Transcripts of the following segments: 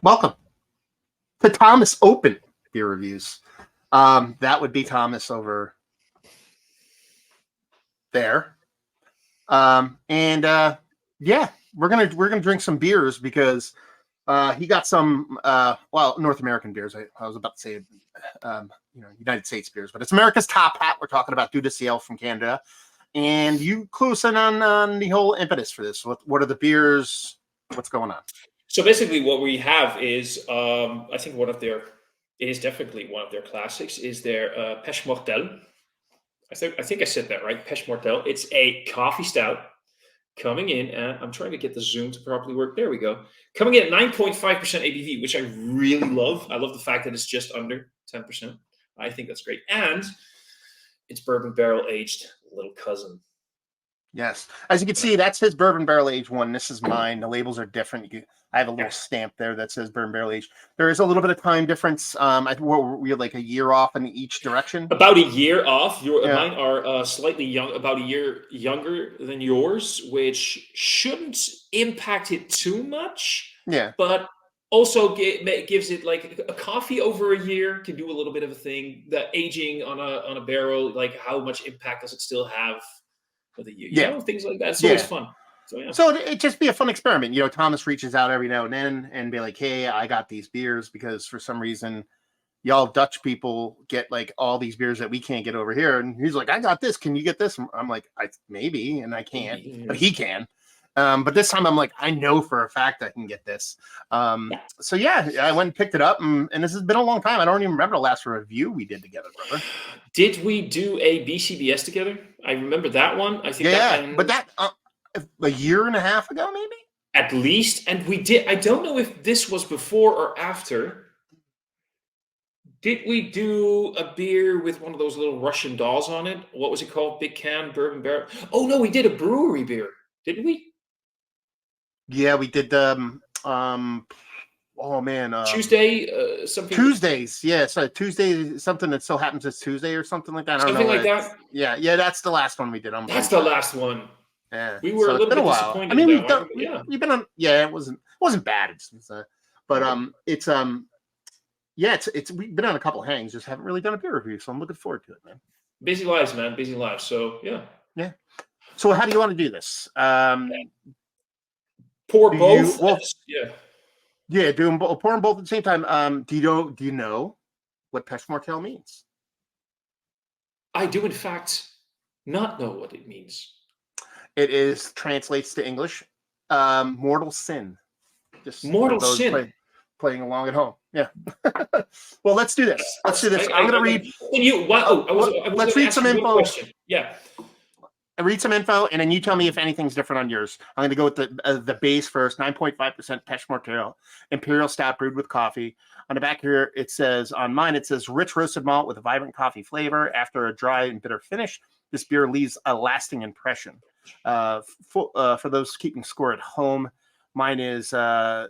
Welcome to Thomas Opent beer reviews. That would be Thomas over there. Yeah, we're gonna drink some beers because he got some North American beers. I was about to say United States beers, but it's America's Top Hat. We're talking about Dieu du Ciel from Canada. And you clue us in on the whole impetus for this. What are the beers? What's going on? So basically, what we have is, I think it is definitely one of their classics, is their Péché Mortel. I think I said that right, Péché Mortel. It's a coffee stout coming in at, I'm trying to get the zoom to properly work. There we go. Coming in at 9.5% ABV, which I really love. I love the fact that it's just under 10%. I think that's great. And it's bourbon barrel aged little cousin. Yes. As you can see, that's his bourbon barrel aged one. This is mine. The labels are different. I have a little stamp there that says bourbon barrel aged. There is a little bit of time difference. We're like a year off in each direction. About a year off. Mine are slightly young, about a year younger than yours, which shouldn't impact it too much. Yeah. But also gives it, like, a coffee over a year can do a little bit of a thing. The aging on a barrel, like, how much impact does it still have with a year? You know, things like that. It's always fun. So it'd just be a fun experiment. Thomas reaches out every now and then and be like, hey, I got these beers because for some reason y'all Dutch people get like all these beers that we can't get over here. And he's like, I got this. Can you get this? I'm like, maybe, and I can't, but he can. But this time I'm like, I know for a fact I can get this. So yeah, I went and picked it up, and this has been a long time. I don't even remember the last review we did together, brother. Did we do a BCBS together? I remember that one. I think but that a year and a half ago, maybe? At least. And we did, I don't know if this was before or after. Did we do a beer with one of those little Russian dolls on it? What was it called? Big can, bourbon barrel? Oh, no, we did a brewery beer. Didn't we? Yeah, we did oh man, Tuesday, something. Tuesdays, yeah. So Tuesday, something that so happens it's Tuesday or something like that. I don't something know. Like that. Yeah. That's the last one we did. That's the last one. Yeah, we were a little bit disappointed. I mean, we've been on. Yeah, it wasn't bad. We've been on a couple of hangs, just haven't really done a beer review. So I'm looking forward to it, man. Busy lives, man. Busy lives. So yeah. So how do you want to do this? Pour both. Yeah, pour them both at the same time. Do you know what Péché Mortel means? I do, in fact, not know what it means. It translates to English, mortal sin. Just mortal sin. Playing along at home. Yeah. Well, let's do this. I'm going to read. Let's read some info. Yeah. I read some info, and then you tell me if anything's different on yours. I'm going to go with the base first. 9.5% Péché Mortel, Imperial Stout brewed with coffee. On the back here, it says, on mine, it says rich roasted malt with a vibrant coffee flavor. After a dry and bitter finish, this beer leaves a lasting impression. For those keeping score at home, mine is September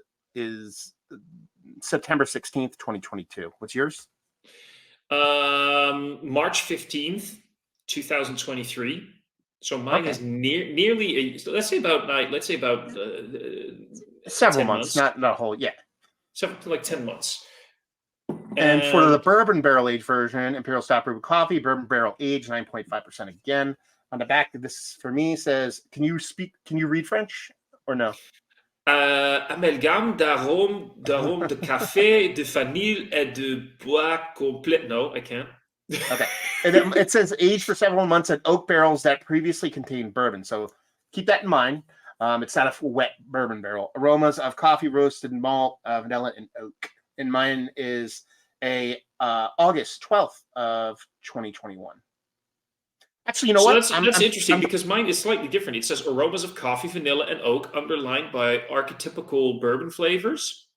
16th, 2022. What's yours? March 15th, 2023. So mine is nearly let's say about several months, not a whole, something like 10 months. And for the bourbon barrel aged version, Imperial Stout brewed with coffee, bourbon barrel aged 9.5% again. On the back of this, for me, says, can you read French or no? Amalgame d'arômes de café, de vanille et de bois complet. No, I can't. Okay. And then it says aged for several months in oak barrels that previously contained bourbon. So keep that in mind. It's not a wet bourbon barrel. Aromas of coffee, roasted malt, vanilla, and oak. And mine is a August 12th of 2021. Actually, you know what? That's interesting because mine is slightly different. It says aromas of coffee, vanilla, and oak underlined by archetypical bourbon flavors.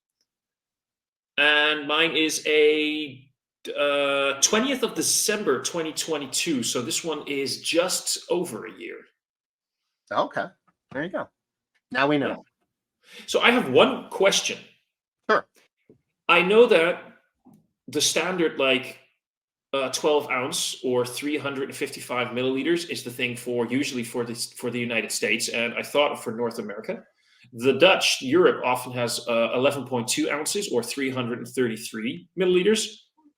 And mine is a 20th of December 2022. So this one is just over a year. Okay. There you go. Now we know. Yeah. So I have one question. Sure. I know that the standard, 12 ounce or 355 milliliters is the thing usually for the United States, and I thought for North America. The Dutch, Europe often has 11.2 ounces or 333 milliliters.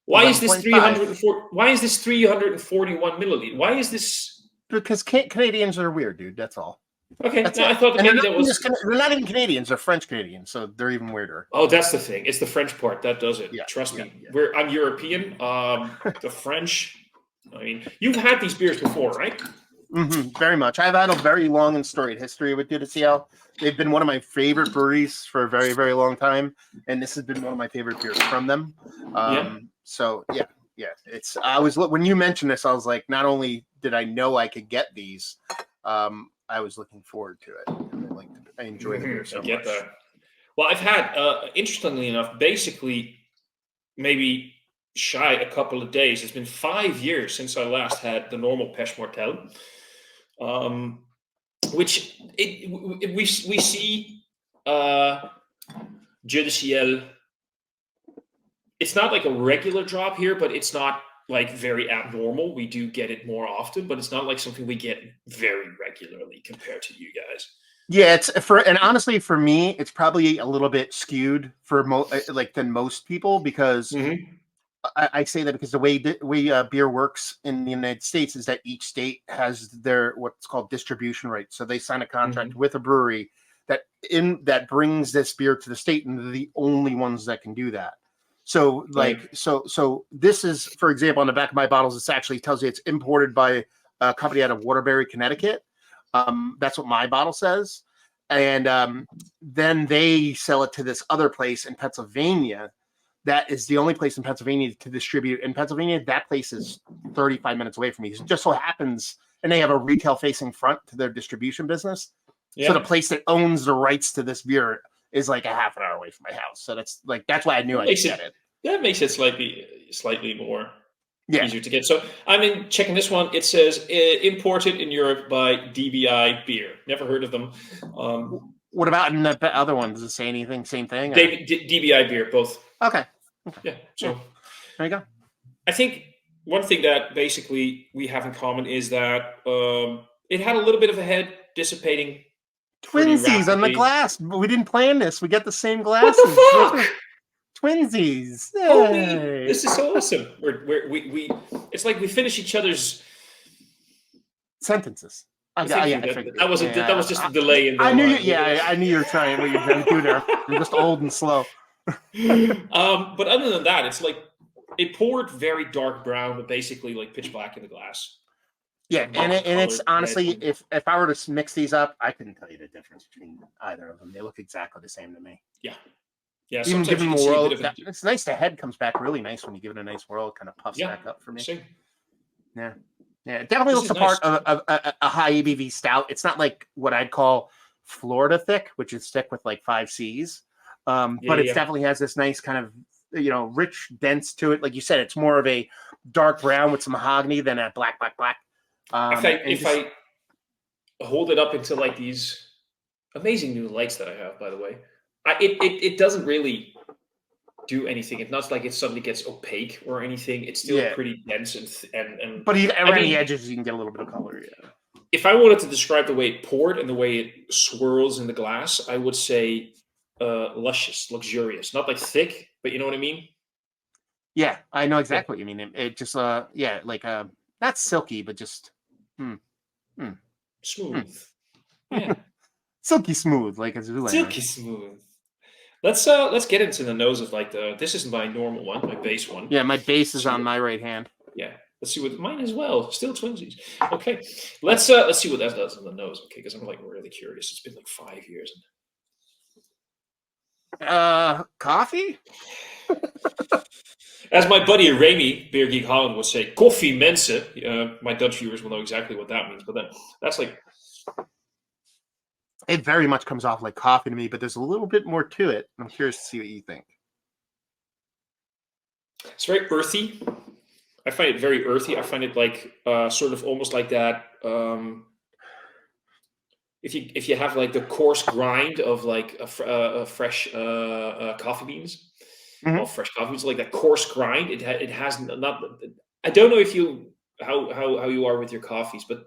Why is this 11.5. 304? Why is this 341 milliliters? Why is this? Because Canadians are weird, dude. That's all. Okay, That's no, it. I thought that And maybe that was. they're not even Canadians. They're French Canadians, so they're even weirder. Oh, that's the thing. It's the French part that does it. Yeah, Trust yeah, me. yeah. I'm European. The French. I mean, you've had these beers before, right? Very much. I've had a very long and storied history with Dieu du Ciel. They've been one of my favorite breweries for a very, very long time, and this has been one of my favorite beers from them. So yeah. It's. I was when you mentioned this, I was like, not only did I know I could get these, I was looking forward to it. I enjoy the beer so much. That. Well, I've had, interestingly enough, basically maybe shy a couple of days. It's been 5 years since I last had the normal Péché Mortel, which we see Dieu du Ciel. It's not like a regular drop here, but it's not like very abnormal. We do get it more often, but it's not like something we get very regularly compared to you guys. Yeah, and honestly, for me, it's probably a little bit skewed for than most people because I say that because the way beer works in the United States is that each state has their what's called distribution rights. So they sign a contract with a brewery that brings this beer to the state, and they're the only ones that can do that. So so this is, for example, on the back of my bottles, this actually tells you it's imported by a company out of Waterbury, Connecticut. That's what my bottle says. And then they sell it to this other place in Pennsylvania. That is the only place in Pennsylvania to distribute. In Pennsylvania, that place is 35 minutes away from me. It just so happens, and they have a retail facing front to their distribution business. Yeah. So the place that owns the rights to this beer is like a half an hour away from my house. So that's why I knew I could get it. That makes it slightly more easier to get. So I'm checking this one. It says imported in Europe by DBI Beer. Never heard of them. What about in the other one? Does it say anything? Same thing? DBI Beer, both. Okay. Yeah. So there you go. I think one thing that basically we have in common is that it had a little bit of a head dissipating. Twinsies on the glass. We didn't plan this. We got the same glasses. What the fuck? Twinsies. Holy, this is so awesome. We it's like we finish each other's sentences. That was just a delay in the I knew I knew you were trying what you're trying to do there. You're just old and slow. But other than that, it's like it poured very dark brown, but basically like pitch black in the glass. Yeah, and it's honestly, if I were to mix these up, I couldn't tell you the difference between either of them. They look exactly the same to me. Yeah. Even give them a whirl. It's nice. The head comes back really nice when you give it a nice whirl. It kind of puffs back up for me. Same. Yeah. It definitely looks the part of a high ABV stout. It's not like what I'd call Florida thick, which is thick with like 5 C's. But it definitely has this nice kind of rich, dense to it. Like you said, it's more of a dark brown with some mahogany than a black. If I hold it up into like these amazing new lights that I have, by the way, it doesn't really do anything. It's not like it suddenly gets opaque or anything. It's still pretty dense and. But around the edges, you can get a little bit of color. Yeah. If I wanted to describe the way it poured and the way it swirls in the glass, I would say luscious, luxurious. Not like thick, but you know what I mean. Yeah, I know exactly what you mean. It just like not silky, but just smooth. Yeah. Silky smooth, like a Zoolander. Silky smooth. Let's get into the nose of like this is my normal one, my base one. Yeah, my base is on my right hand. Yeah. Let's see what mine as well. Still twinsies. Okay. Let's see what that does on the nose. Okay, because I'm like really curious. It's been like 5 years. Coffee? As my buddy Remy, Beer Geek Holland, would say, koffie mensen. My Dutch viewers will know exactly what that means, but then that's like. It very much comes off like coffee to me, but there's a little bit more to it. I'm curious to see what you think. It's very earthy. I find it very earthy. I find it like sort of almost like that. If you have like the coarse grind of like a fresh coffee beans. Well, fresh coffee beans, like that coarse grind. It has not. I don't know if how you are with your coffees, but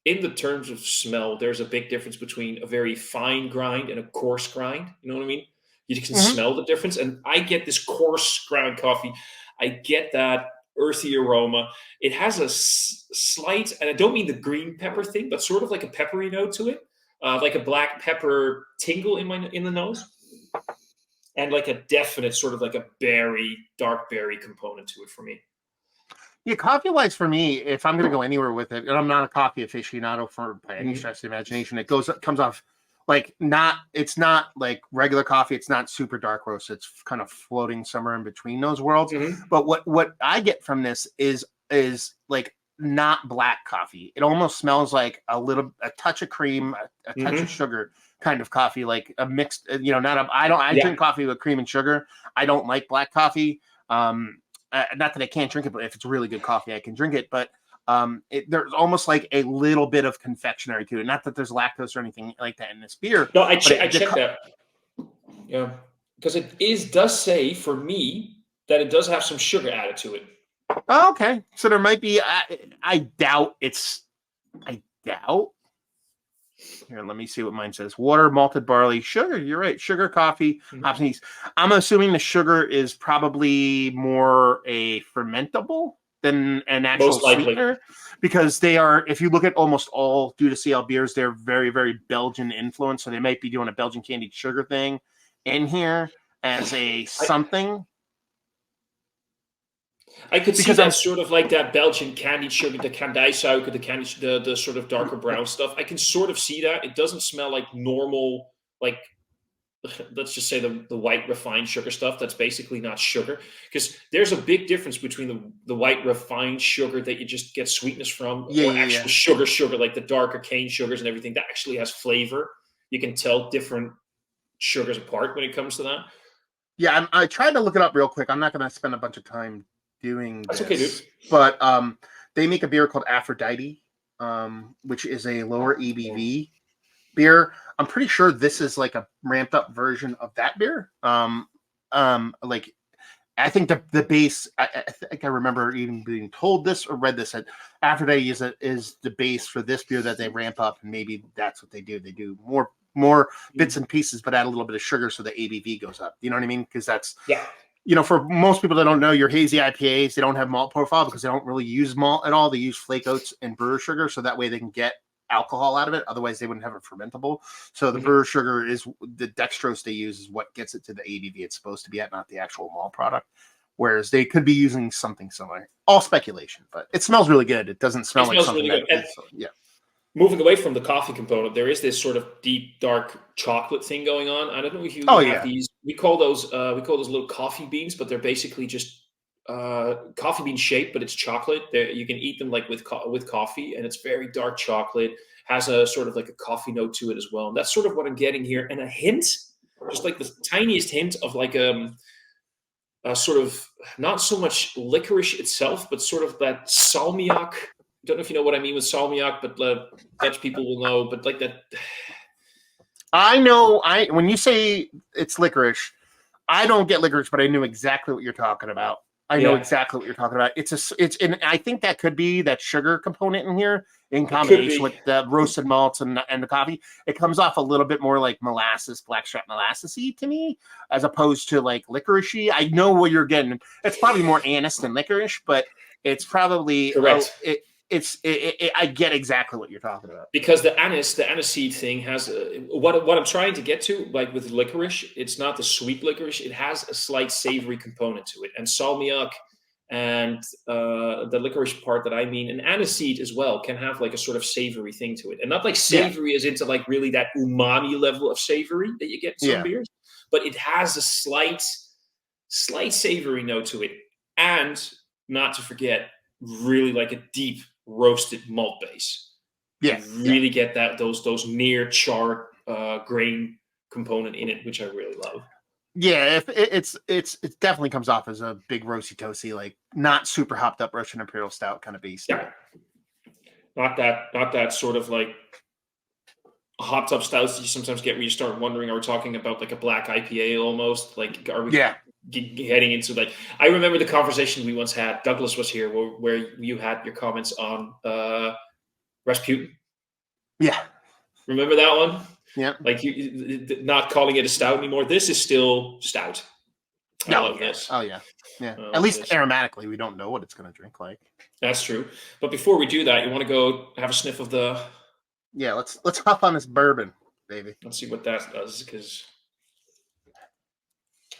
in the terms of smell, there's a big difference between a very fine grind and a coarse grind. You know what I mean? You can Hmm. smell the difference. And I get this coarse ground coffee. I get that earthy aroma. It has a slight, and I don't mean the green pepper thing, but sort of like a peppery note to it, like a black pepper tingle in the nose, and like a definite sort of like a berry, dark berry component to it for me. Yeah, coffee wise for me, if I'm gonna go anywhere with it, and I'm not a coffee aficionado for by any Mhm. stretch of the imagination, comes off like it's not like regular coffee. It's not super dark roast. It's kind of floating somewhere in between those worlds. Mhm. But what I get from this is like not black coffee. It almost smells like a touch of cream, a touch of Mhm. sugar kind of coffee, like a mixed, not a, I Yeah. drink coffee with cream and sugar. I don't like black coffee. Not that I can't drink it, but if it's really good coffee, I can drink it. But there's almost like a little bit of confectionery to it. Not that there's lactose or anything like that in this beer, No, but I checked that. Yeah, because does say for me that it does have some sugar added to it. oh, okay. So there might be. I doubt it's. I doubt. Here, let me see what mine says. Water, malted barley, sugar. You're right. Sugar, coffee, Mhm. hops and yeast. I'm assuming the sugar is probably more a fermentable than an actual Most likely. sweetener because they are, if you look at almost all due to CL beers, they're very, very Belgian influenced. So they might be doing a Belgian candied sugar thing in here as a I something I could see because that I'm, sort of like that Belgian candied sugar, the kandijsuiker, the sort of darker brown stuff. I can sort of see that. It doesn't smell like normal, like let's just say the white refined sugar stuff that's basically not sugar, because there's a big difference between the white refined sugar that you just get sweetness from, yeah, or yeah, actual yeah. sugar like the darker cane sugars and everything that actually has flavor. You can tell different sugars apart when it comes to that. Yeah, I tried to look it up real quick. I'm not going to spend a bunch of time doing That's okay, dude. this, but they make a beer called Aphrodite, which is a lower ABV beer. I'm pretty sure this is like a ramped up version of that beer. Like I think the base. I think I remember even being told this or read this that Aphrodite is the base for this beer that they ramp up, and maybe that's what they do. They do more bits Mhm. and pieces, but add a little bit of sugar so the ABV goes up. You know what I mean? Because that's Yeah. for most people that don't know, your hazy IPAs, they don't have malt profile because they don't really use malt at all. They use flake oats and brewer sugar, so that way they can get alcohol out of it. Otherwise, they wouldn't have it fermentable. So the Mhm. brewer sugar is the dextrose they use is what gets it to the ABV it's supposed to be at, not the actual malt product. Whereas they could be using something similar. All speculation, but it smells really good. It doesn't smell It like smells something really that good. And is, yeah. moving away from the coffee component, there is this sort of deep, dark chocolate thing going on. I don't know if you Oh have yeah, these. We call those little coffee beans, but they're basically just coffee bean shaped, but it's chocolate. You can eat them like with coffee, and it's very dark chocolate. Has a sort of like a coffee note to it as well. And that's sort of what I'm getting here, and a hint, just like the tiniest hint of like a sort of not so much licorice itself, but sort of that salmiak. Don't know if you know what I mean with salmiak, but Dutch people will know. But like that, I know. I when you say it's licorice, I don't get licorice, but I knew exactly what you're talking about. I know yeah, exactly what you're talking about. And I think that could be that sugar component in here in it could combination be. with the roasted malts and the coffee. It comes off a little bit more like molasses, blackstrap molassesy to me, as opposed to like licoricey. I know what you're getting. It's probably more anise than licorice, but it's probably Correct. I get exactly what you're talking about. Because the aniseed thing has what I'm trying to get to, like with licorice, it's not the sweet licorice. It has a slight savory component to it, and salmiak and the licorice part that I mean, and aniseed as well can have like a sort of savory thing to it, and not like Yeah, savory as into like really that umami level of savory that you get in some yeah. beers, but it has a slight savory note to it, and not to forget, really like a deep roasted malt base. Yeah, You yeah, really get those near char grain component in it, which I really love. yeah. If it definitely comes off as a big roasty toasty, like not super hopped up Russian Imperial Stout kind of beast. Yeah, not that sort of like hopped up stouts that you sometimes get where you start wondering, are we talking about like a black IPA almost? Like, are we Yeah, heading into like? I remember the conversation we once had. Douglas was here where you had your comments on Rasputin. Yeah. Remember that one? Yeah. Like not calling it a stout anymore. This is still stout. I Oh love yeah. this. Oh yeah. Yeah. I At love least this. aromatically, we don't know what it's going to drink like. That's true. But before we do that, you want to go have a sniff of the. Yeah. Let's hop on this bourbon, baby. Let's see what that does. Because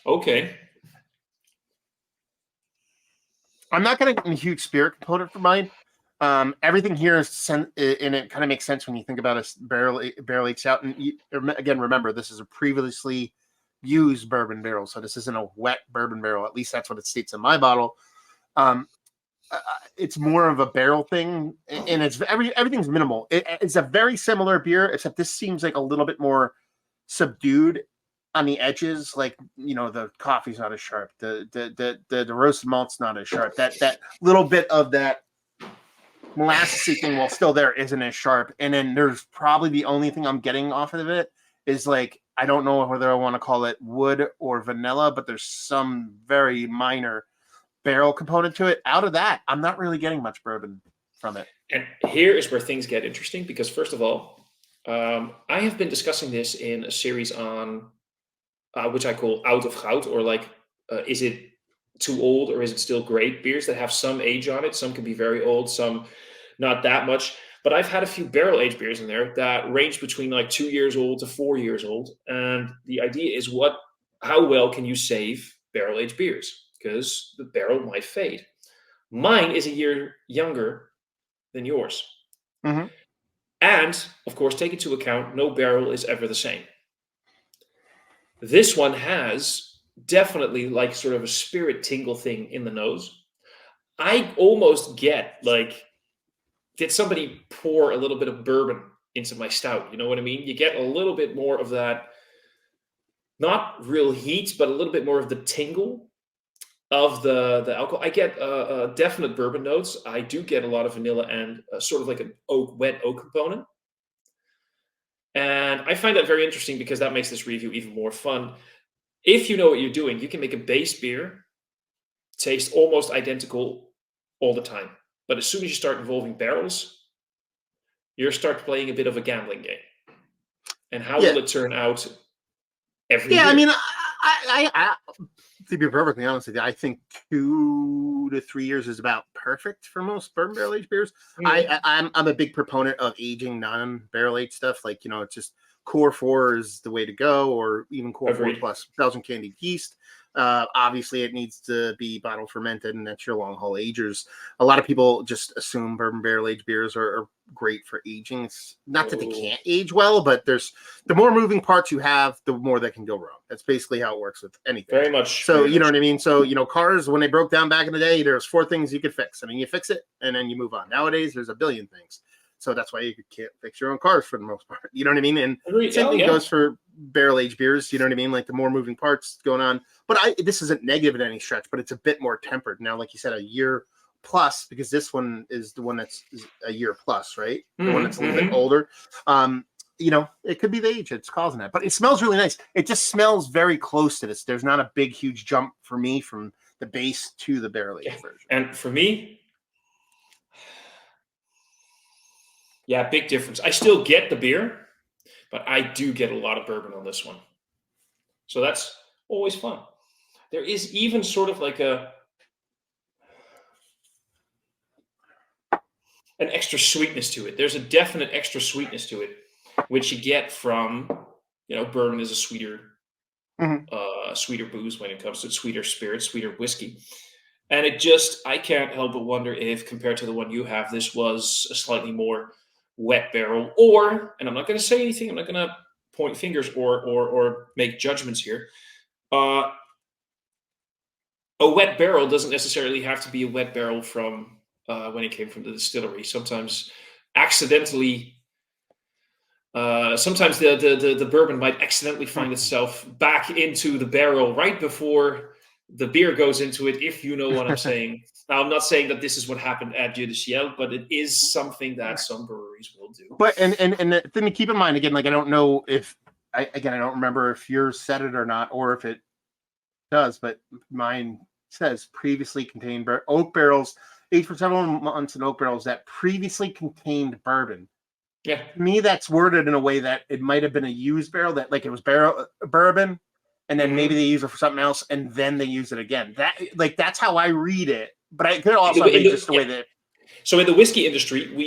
okay, I'm not getting a huge spirit component for mine. Everything here is and it kind of makes sense when you think about a barrel aged out. And again, remember this is a previously used bourbon barrel, so this isn't a wet bourbon barrel. At least that's what it states in my bottle. Um, it's more of a barrel thing, and it's everything's minimal. It's a very similar beer, except this seems like a little bit more subdued on the edges. Like the coffee's not as sharp, the roasted malt's not as sharp. That little bit of that molassesy thing, while still there, isn't as sharp. And then there's probably the only thing I'm getting off of it is like, I don't know whether I want to call it wood or vanilla, but there's some very minor barrel component to it. Out of that, I'm not really getting much bourbon from it. and here is where things get interesting because first of all, I have been discussing this in a series on which I call out of goud, or like, is it too old or is it still great? Beers that have some age on it. Some can be very old, some not that much. But I've had a few barrel aged beers in there that range between like 2 years old to 4 years old. And the idea is how well can you save barrel aged beers? Because the barrel might fade. Mine is a year younger than yours. Mm-hmm. And of course, take into account no barrel is ever the same. This one has definitely like sort of a spirit tingle thing in the nose. I almost get like, did somebody pour a little bit of bourbon into my stout? You know what I mean? You get a little bit more of that, not real heat, but a little bit more of the tingle of the alcohol. I get definite bourbon notes. I do get a lot of vanilla and sort of like an wet oak component. And I find that very interesting because that makes this review even more fun. If you know what you're doing, you can make a base beer taste almost identical all the time. But as soon as you start involving barrels, you start playing a bit of a gambling game. And how Yeah. will it turn out every Yeah, year? I mean, I to be perfectly honest with you, I think 2 to 3 years is about perfect for most bourbon barrel aged beers. I'm a big proponent of aging non-barrel aged stuff. Like it's just core 4 is the way to go, or even core 4 Agreed. plus Belgian candied yeast. Obviously, it needs to be bottle fermented, and that's your long haul agers. A lot of people just assume bourbon barrel aged beers are great for aging. It's not that they can't age well, but there's the more moving parts you have, the more that can go wrong. That's basically how it works with anything. Very much. So very you know much. what I mean? So cars, when they broke down back in the day, there's 4 things you could fix. I mean, you fix it and then you move on. Nowadays, there's a billion things. So that's why you can't fix your own cars for the most part. You know what I mean? And Agreed. same Oh, thing yeah. goes for barrel aged beers. You know what I mean? Like the more moving parts going on. But this isn't negative in any stretch, but it's a bit more tempered now. Like you said, a year plus, because this one is the one that's a year plus, right? The one that's a little bit older. It could be the age that's causing that, but it smells really nice. It just smells very close to this. There's not a big, huge jump for me from the base to the barrel aged version. And for me, yeah, big difference. I still get the beer, but I do get a lot of bourbon on this one. So that's always fun. There is even sort of like an extra sweetness to it. There's a definite extra sweetness to it, which you get from, bourbon is a sweeter, sweeter booze when it comes to sweeter spirits, sweeter whiskey. And I can't help but wonder if, compared to the one you have, this was a slightly more wet barrel, and I'm not going to say anything, I'm not going to point fingers or make judgments here. A wet barrel doesn't necessarily have to be a wet barrel from when it came from the distillery. Sometimes accidentally, sometimes the bourbon might accidentally find itself back into the barrel right before the beer goes into it, if you know what I'm saying. Now, I'm not saying that this is what happened at Dieu du Ciel, but it is something that some breweries will do. But and the thing to keep in mind, again, like I don't know if I don't remember if yours said it or not, or if it does, but mine says previously contained oak barrels aged for several months in oak barrels that previously contained bourbon Yeah. To me, that's worded in a way that it might have been a used barrel, that like it was barrel bourbon, and then maybe they use it for something else, and then they use it again. That's how I read it. But I could also be just the way that. So in the whiskey industry, we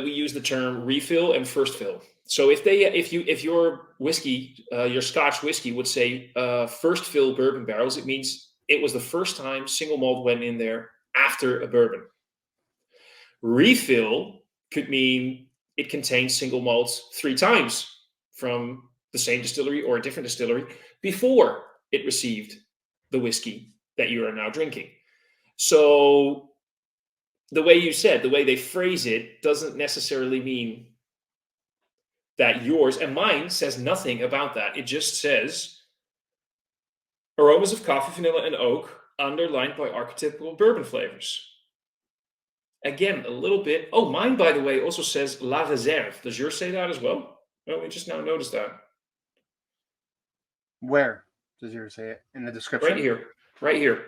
use the term refill and first fill. So if your whiskey, your Scotch whiskey would say first fill bourbon barrels, it means it was the first time single malt went in there after a bourbon. Refill could mean it contains single malts 3 times from the same distillery or a different distillery before it received the whiskey that you are now drinking. So the way you said, the way they phrase it doesn't necessarily mean that yours and mine says nothing about that. It just says aromas of coffee, vanilla, and oak underlined by archetypal bourbon flavors. Again, a little bit. Oh, mine, by the way, also says La Réserve. Does yours say that as well? Well, we just now noticed that. Where does yours say it? In the description? Right here,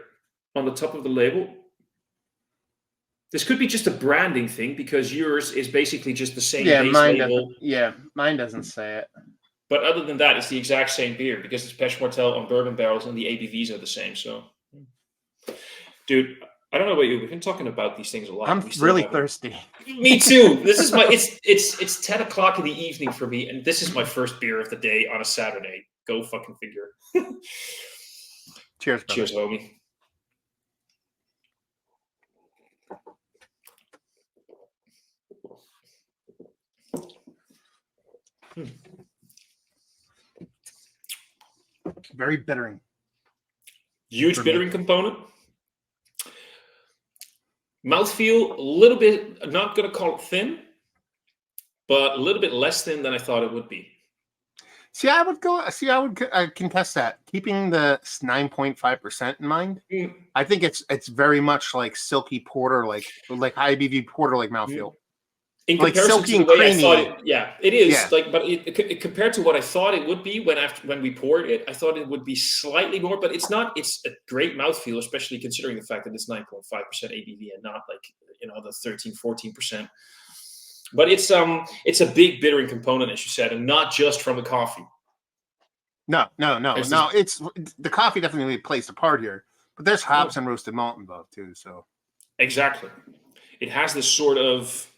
on the top of the label. This could be just a branding thing because yours is basically just the same base label. Mine doesn't say it. But other than that, it's the exact same beer because it's Péché Mortel on bourbon barrels and the ABVs are the same. So, dude, I don't know about you. We've been talking about these things a lot. I'm really thirsty. Me too. This is my. It's 10 o'clock in the evening for me, and this is my first beer of the day on a Saturday. Go fucking figure. Cheers, brother. Cheers, homie. Very bittering. Huge bittering component. Mouthfeel, a little bit, I'm not going to call it thin, but a little bit less thin than I thought it would be. I would contest that. Keeping the 9.5% in mind, I think it's very much like silky porter, like high ABV porter, like mouthfeel. In comparison to the way I thought it, it is. Yeah. But it compared to what I thought it would be when we poured it, I thought it would be slightly more, but it's not. It's a great mouthfeel, especially considering the fact that it's 9.5% ABV and not the 13-14%. But it's a big bittering component, as you said, and not just from the coffee. No. It's the coffee definitely plays a part here, but there's hops and roasted malt involved too. So exactly, it has this sort of.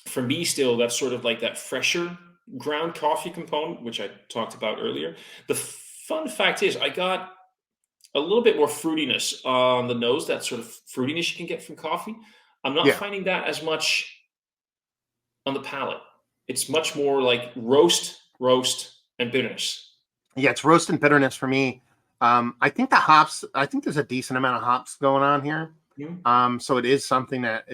For me, still, that's sort of like that fresher ground coffee component, which I talked about earlier. The fun fact is I got a little bit more fruitiness on the nose, that sort of fruitiness you can get from coffee. I'm not finding that as much on the palate. It's much more like roast, and bitterness. Yeah, it's roast and bitterness for me. I think there's a decent amount of hops going on here. Mm-hmm. So it is something that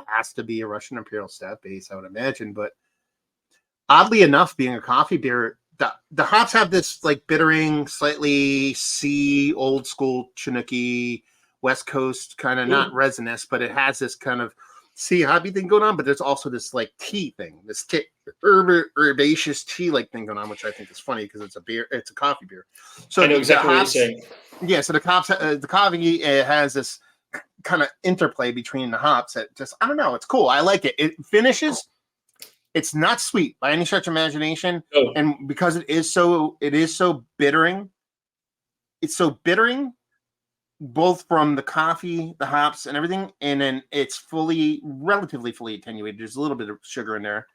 has to be a Russian Imperial Stout base, I would imagine. But oddly enough, being a coffee beer, the hops have this like bittering, slightly old school Chinooki, West Coast kind of not resinous, but it has this kind of hoppy thing going on. But there's also this like tea thing, this herbaceous tea like thing going on, which I think is funny because it's a coffee beer. So I know exactly what you're saying. Yeah, so the coffee has this kind of interplay between the hops that just, I don't know, it's cool. I like it. It finishes, it's not sweet by any stretch of imagination. Oh. And because it is so bittering, it's so bittering both from the coffee, the hops and everything, and then it's relatively fully attenuated. There's a little bit of sugar in there.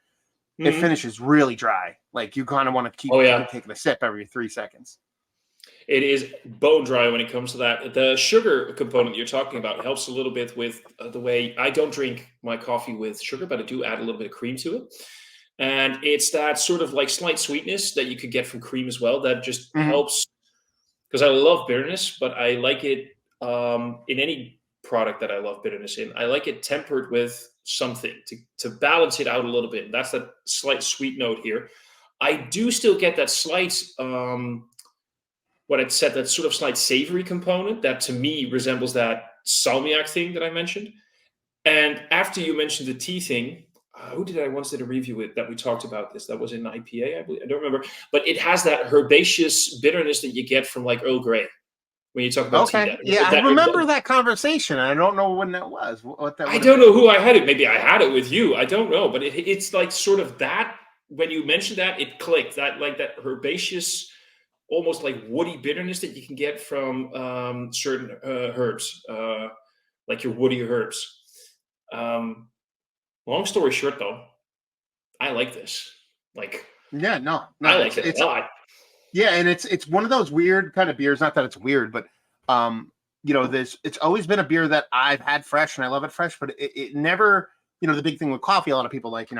Mm-hmm. It finishes really dry. Like you kind of want to keep taking a sip every 3 seconds. It is bone dry when it comes to that. The sugar component you're talking about helps a little bit with the way I don't drink my coffee with sugar, but I do add a little bit of cream to it. And it's that sort of like slight sweetness that you could get from cream as well that just helps, because I love bitterness, but I like it in any product that I love bitterness in. I like it tempered with something to balance it out a little bit. That's that slight sweet note here. I do still get that slight... what I'd said, that sort of slight savory component that to me resembles that salmiak thing that I mentioned. And after you mentioned the tea thing, who did I once did a review with that we talked about this? That was in IPA, I believe. I don't remember. But it has that herbaceous bitterness that you get from like Earl Grey. when you talk about tea. Okay. Yeah, I remember that conversation. I don't know when that was. What that I would have don't been. know who I had it. Maybe I had it with you. I don't know, but it's like sort of that. When you mentioned that, it clicked. That like that herbaceous, almost like woody bitterness that you can get from certain herbs, like your woody herbs. Um, Long story short, though, I like this. Like, Yeah, no, I no, like it a lot. yeah, and it's one of those weird kind of beers. Not that it's weird, but there's it's always been a beer that I've had fresh and I love it fresh, but it never, the big thing with coffee, a lot of people like,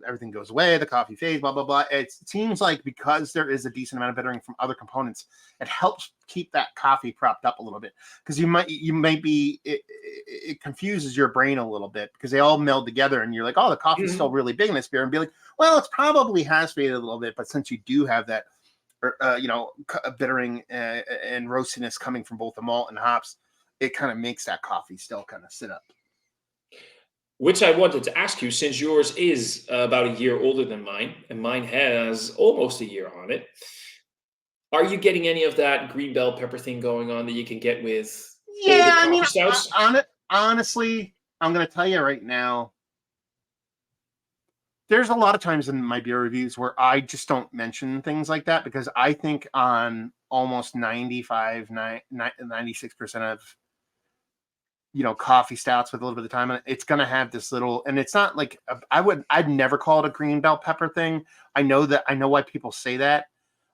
everything goes away, the coffee fades, blah blah blah. It seems like because there is a decent amount of bittering from other components, it helps keep that coffee propped up a little bit, because you might be it confuses your brain a little bit because they all meld together and you're like, oh, the coffee's still really big in this beer, and be like, well, it's probably has faded a little bit, but since you do have that bittering and roastiness coming from both the malt and hops, it kind of makes that coffee still kind of sit up. Which I wanted to ask you, since yours is about a year older than mine, and mine has almost a year on it. Are you getting any of that green bell pepper thing going on that you can get with older Yeah, I mean, coffee stouts? honestly, I'm going to tell you right now, there's a lot of times in my beer reviews where I just don't mention things like that, because I think on almost 96% of coffee stouts with a little bit of time on it, it's going to have this little, and it's not like I'd never call it a green bell pepper thing. I know why people say that.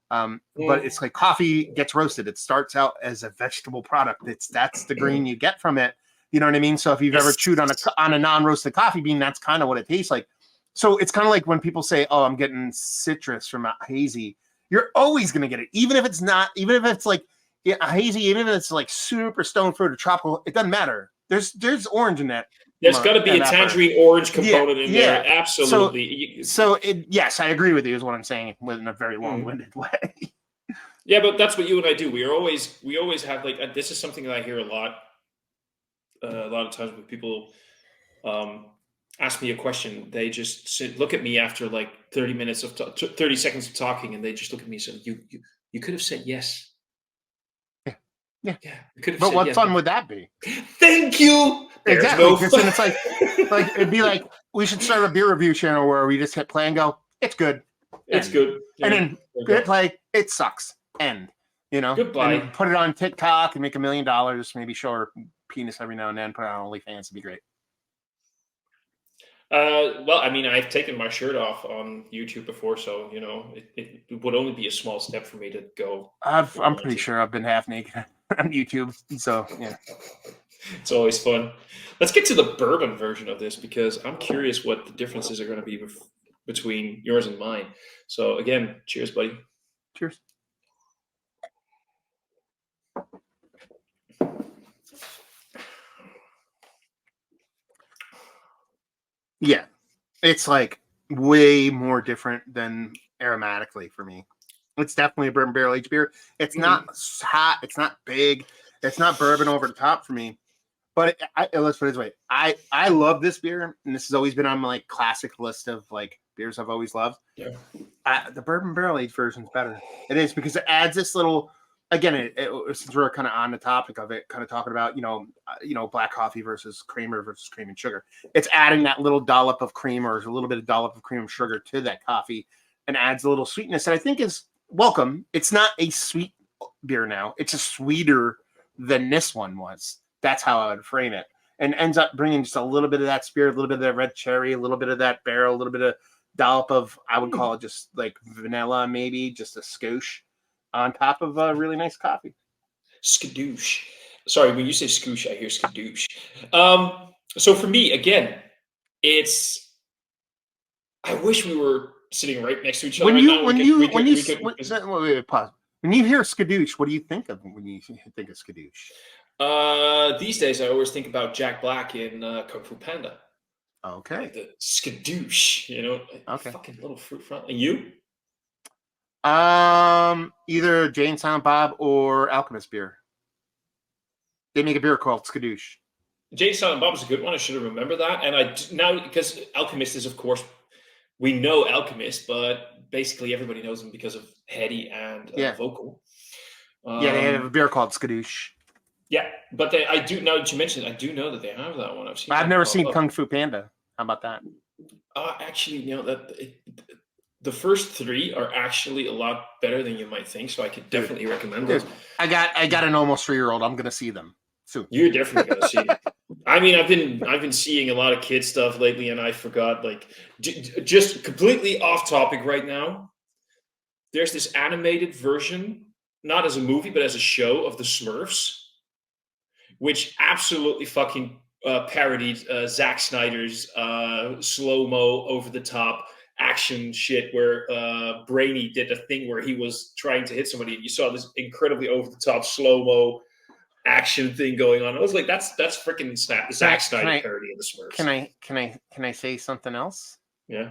But it's like coffee gets roasted. It starts out as a vegetable product. That's the green you get from it. You know what I mean? So if you've ever chewed on a non-roasted coffee bean, that's kind of what it tastes like. So it's kind of like when people say, "Oh, I'm getting citrus from a hazy." You're always going to get it, even if it's not, even if it's like a hazy, even if it's like super stone fruit or tropical. It doesn't matter. There's orange in that. There's got to be a tangerine orange component in there. Absolutely. Yes, I agree with you, is what I'm saying, in a very long-winded way. Yeah, but that's what you and I do. We always have like this is something that I hear a lot of times when people ask me a question. They just look at me after like 30 minutes of 30 seconds of talking, and they just look at me and say, "You could have said yes." Yeah. You could have but said what yes, fun would that be? Thank you. There's Exactly, no because then it's like it'd be like, we should start a beer review channel where we just hit play and go, it's good, it's good, and then hit play, it sucks, end. Goodbye. And put it on TikTok and make $1 million. Maybe show her penis every now and then. Put it on OnlyFans. It'd be great. Well, I mean, I've taken my shirt off on YouTube before, so it would only be a small step for me to go. I'm pretty sure I've been half naked on YouTube, so yeah. It's always fun. Let's get to the bourbon version of this, because I'm curious what the differences are going to be between yours and mine. So again, cheers, buddy. Cheers. Yeah, it's like way more different than aromatically for me. It's definitely a bourbon barrel aged beer. It's not hot. It's not big. It's not bourbon over the top for me. But let's put it this way. I love this beer, and this has always been on my classic list of beers I've always loved. Yeah. The bourbon barrel aged version is better. It is, because it adds this little. Again, since we're kind of on the topic of it, kind of talking about black coffee versus cream and sugar. It's adding that little dollop of cream, or a little bit of dollop of cream and sugar to that coffee, and adds a little sweetness that I think is welcome. It's not a sweet beer now. It's a sweeter than this one was. That's how I would frame it, and ends up bringing just a little bit of that spirit, a little bit of that red cherry, a little bit of that barrel, a little bit of dollop of, I would call it just like vanilla, maybe just a skosh on top of a really nice coffee. Skadoosh. Sorry, when you say skoosh, I hear skadoosh. So for me, again, I wish we were sitting right next to each other right now. When you hear skadoosh, what do you think of when you think of skadoosh? These days, I always think about Jack Black in Kung Fu Panda. Okay. Like the skadoosh, Okay. Fucking little fruit front. And you? Either Jane Silent Bob or Alchemist beer. They make a beer called skadoosh. Jane Silent Bob is a good one. I should have remembered that. And now, because Alchemist is, of course, we know Alchemist, but basically everybody knows him because of Heady and Vocal. Yeah, they have a beer called Skadoosh. Yeah, but I do, now that you mentioned it, I do know that they have that one. I've never seen up. Kung Fu Panda. How about that? Actually, the first three are actually a lot better than you might think, so I could definitely recommend it. I got an almost 3-year-old. I'm gonna see them soon. You're definitely gonna see it. I mean, I've been seeing a lot of kid stuff lately, and I forgot, like, just completely off topic right now. There's this animated version, not as a movie, but as a show of the Smurfs, which absolutely fucking parodied Zack Snyder's slow-mo, over-the-top action shit where Brainy did a thing where he was trying to hit somebody, and you saw this incredibly over-the-top slow-mo action thing going on. I was like, that's freaking Zack Snyder parody of the Smurfs. Can I say something else? Yeah.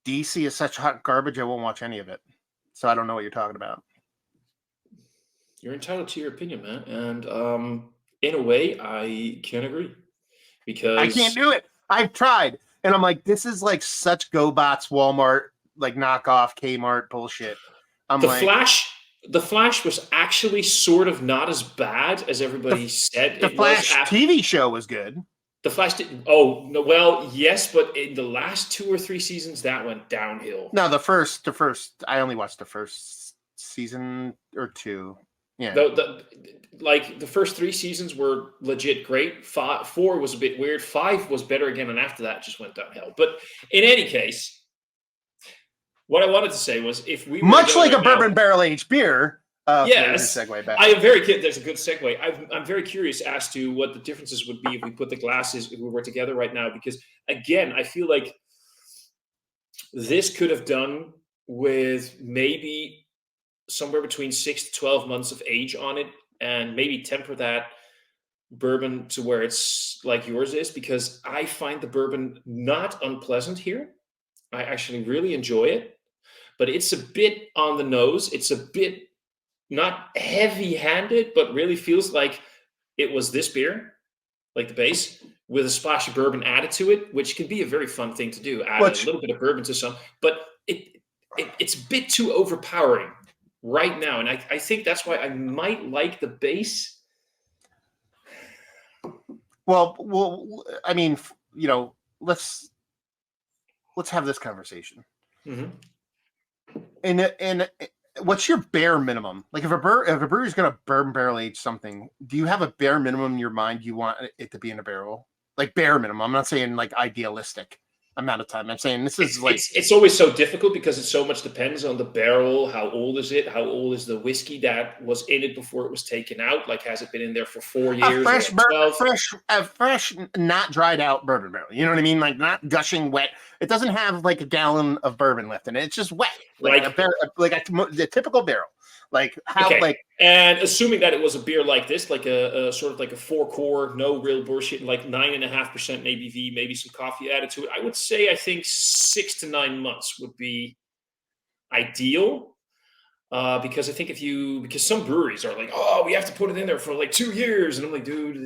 DC is such hot garbage, I won't watch any of it. So I don't know what you're talking about. You're entitled to your opinion, man. And in a way, I can agree. Because I can't do it. I've tried. And I'm like, this is like such GoBots, Walmart, like knockoff Kmart bullshit. The Flash was actually sort of not as bad as everybody said. The Flash TV show was good. The Flash didn't. Oh no, well, yes, but in the last 2 or 3 seasons, that went downhill. No, the first. I only watched the first season or 2. Yeah. The first 3 seasons were legit great. 4 was a bit weird. 5 was better again, and after that, it just went downhill. But in any case, what I wanted to say was, if we much like a bourbon barrel aged beer. Yes, segue back. I am very. There's a good segue. I'm very curious as to what the differences would be if we put the glasses, if we were together right now, because again, I feel like this could have done with maybe somewhere between 6 to 12 months of age on it, and maybe temper that bourbon to where it's like yours is, because I find the bourbon not unpleasant here. I actually really enjoy it, but it's a bit on the nose. It's a bit not heavy-handed, but really feels like it was this beer, like the base, with a splash of bourbon added to it, which can be a very fun thing to do. Add a little bit of bourbon to some, but it's a bit too overpowering right now, and I think that's why I might like the base. Well, I mean, let's have this conversation. Mm-hmm. And what's your bare minimum? Like, if a brewery is going to bourbon barrel age something, do you have a bare minimum in your mind you want it to be in a barrel? Like, bare minimum. I'm not saying like idealistic amount of time. I'm saying this is it's always so difficult because it so much depends on the barrel. How old is it? How old is the whiskey that was in it before it was taken out? Like, has it been in there for 4 years? A fresh, not dried out bourbon barrel. You know what I mean? Like, not gushing wet. It doesn't have like a gallon of bourbon left in it. It's just wet, like the typical barrel. Like how, okay. And assuming that it was a beer like this, like a sort of like a 4-core, no real bullshit, like 9.5% ABV, maybe some coffee added to it, I would say I think 6 to 9 months would be ideal. Because I think because some breweries are like, oh, we have to put it in there for like 2 years, and I'm like, dude,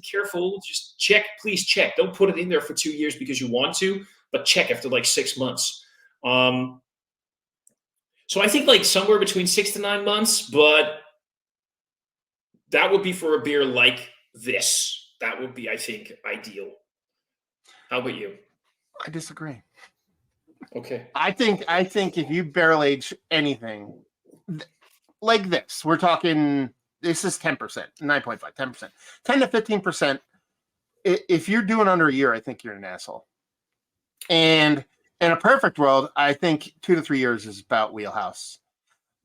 careful, just check, please check. Don't put it in there for 2 years because you want to, but check after like 6 months. So I think like somewhere between 6 to 9 months, but that would be for a beer like this. That would be, I think, ideal. How about you? I disagree. Okay. I think if you barrel age anything like this, we're talking, this is 10%, 9.5, 10%, 10 to 15%. If you're doing under a year, I think you're an asshole. And in a perfect world, I think 2 to 3 years is about wheelhouse.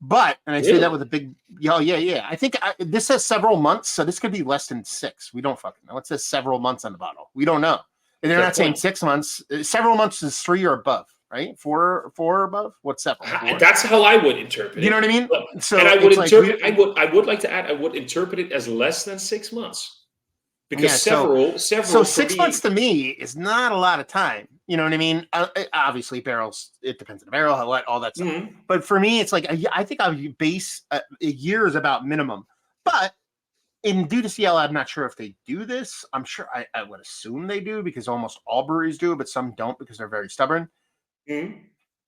But, and I say that with a big, yeah. I think this says several months, so this could be less than 6. We don't fucking know. It says several months on the bottle. We don't know. And they're not saying 6 months. Several months is 3 or above, right? 4 or above. What's several? 4? That's how I would interpret it. You know what I mean? So, and I would interpret. I would like to add. I would interpret it as less than 6 months. Because several. So 6 months to me is not a lot of time. You know what I mean? Obviously, barrels, it depends on the barrel, all that stuff. Mm-hmm. But for me, it's like, I think I would base a year is about minimum. But in Dieu du Ciel, I'm not sure if they do this. I'm sure I would assume they do, because almost all breweries do, but some don't because they're very stubborn. Mm-hmm.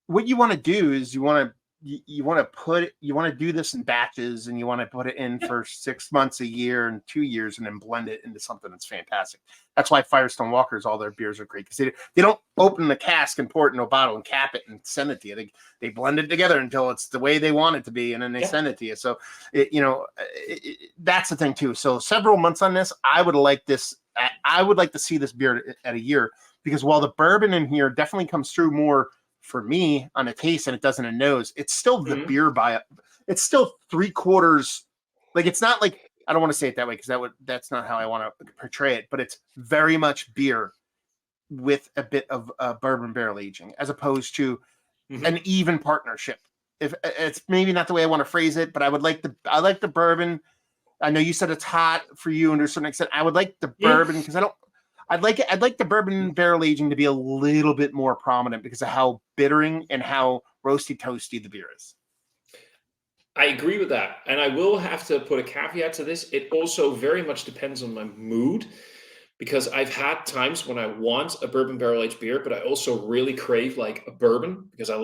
What you want to do is you want to you want to do this in batches, and you want to put it in for 6 months, a year, and 2 years, and then blend it into something that's fantastic. That's why Firestone Walkers, all their beers are great, because they don't open the cask and pour it in a bottle and cap it and send it to you. They blend it together until it's the way they want it to be, and then they send it to you. So that's the thing too. So several months on this, I would like to see this beer at a year, because while the bourbon in here definitely comes through more for me on a taste than it does in a nose, it's still the beer it's still 3/4. Like, it's not like, I don't want to say it that way, because that's not how I want to portray it, but it's very much beer with a bit of bourbon barrel aging, as opposed to an even partnership. If it's maybe not the way I want to phrase it, but I like the bourbon. I know you said it's hot for you, and to a certain extent, I would like the bourbon, because I'd like the bourbon barrel aging to be a little bit more prominent, because of how bittering and how roasty toasty the beer is. I agree with that. And I will have to put a caveat to this. It also very much depends on my mood, because I've had times when I want a bourbon barrel aged beer, but I also really crave like a bourbon, because I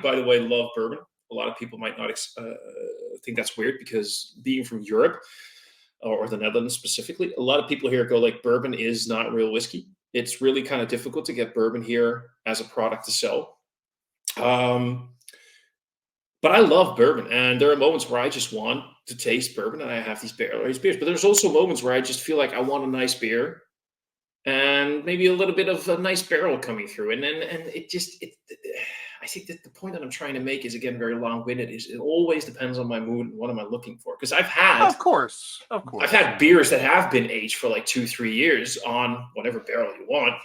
by the way, love bourbon. A lot of people might not think that's weird, because being from Europe, or the Netherlands specifically, a lot of people here go like, bourbon is not real whiskey. It's really kind of difficult to get bourbon here as a product to sell. But I love bourbon, and there are moments where I just want to taste bourbon, and I have these barrel-aged beers. But there's also moments where I just feel like I want a nice beer, and maybe a little bit of a nice barrel coming through, and I think that the point that I'm trying to make is, again, very long-winded. Is it always depends on my mood and what am I looking for? Because I've had beers that have been aged for like 2-3 years on whatever barrel you want.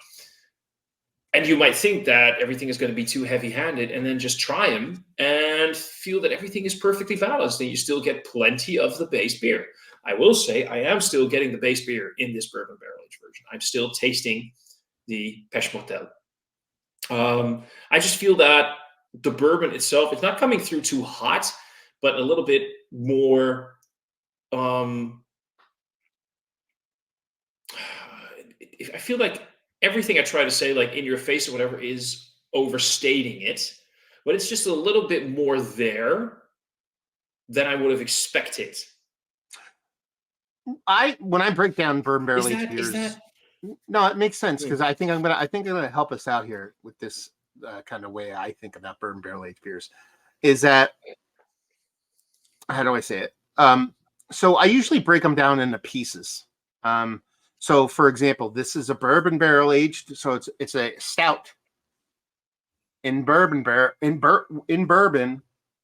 And you might think that everything is going to be too heavy-handed, and then just try them and feel that everything is perfectly balanced, and you still get plenty of the base beer. I will say I am still getting the base beer in this bourbon barrel-aged version. I'm still tasting the Péché Mortel. I just feel that the bourbon itself, it's not coming through too hot, but a little bit more. I feel like everything I try to say, like in your face or whatever, is overstating it, but it's just a little bit more there than I would have expected. When I break down bourbon barrel aged beers, no, it makes sense, because I think I'm gonna help us out here with this kind of way I think about bourbon barrel aged beers. Is that, how do I say it? So I usually break them down into pieces. So, for example, this is a bourbon barrel aged, so it's a stout in bourbon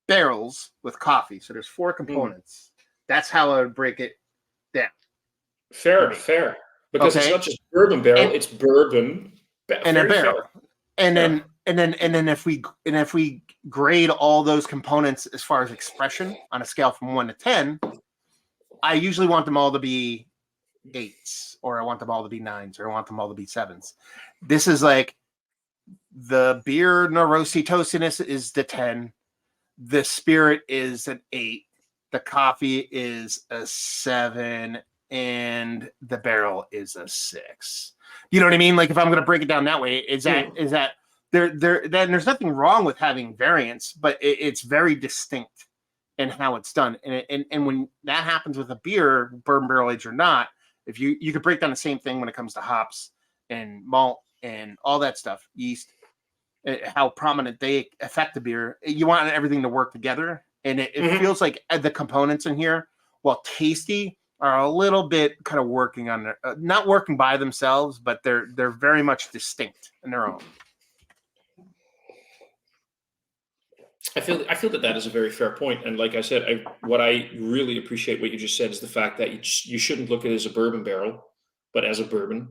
barrels with coffee. So there's 4 components. That's how I would break it down. Fair. Because it's not just bourbon barrel; it's bourbon and a barrel. And then if we grade all those components as far as expression on a scale from 1 to 10, I usually want them all to be 8s, or I want them all to be 9s, or I want them all to be 7s. This is like, the beer no roasty toastiness is the 10, the spirit is an 8, the coffee is a 7, and the barrel is a 6. You know what I mean? Like, if I'm going to break it down that way, is that then there's nothing wrong with having variance, but it's very distinct in how it's done. And when that happens with a beer, bourbon barrel aged or not, if you could break down the same thing when it comes to hops and malt and all that stuff, yeast, how prominent they affect the beer. You want everything to work together, and it feels like the components in here, while tasty, are a little bit kind of working on their, not working by themselves, but they're very much distinct in their own. I feel that is a very fair point, and like I said, what I really appreciate what you just said is the fact that you shouldn't look at it as a bourbon barrel, but as a bourbon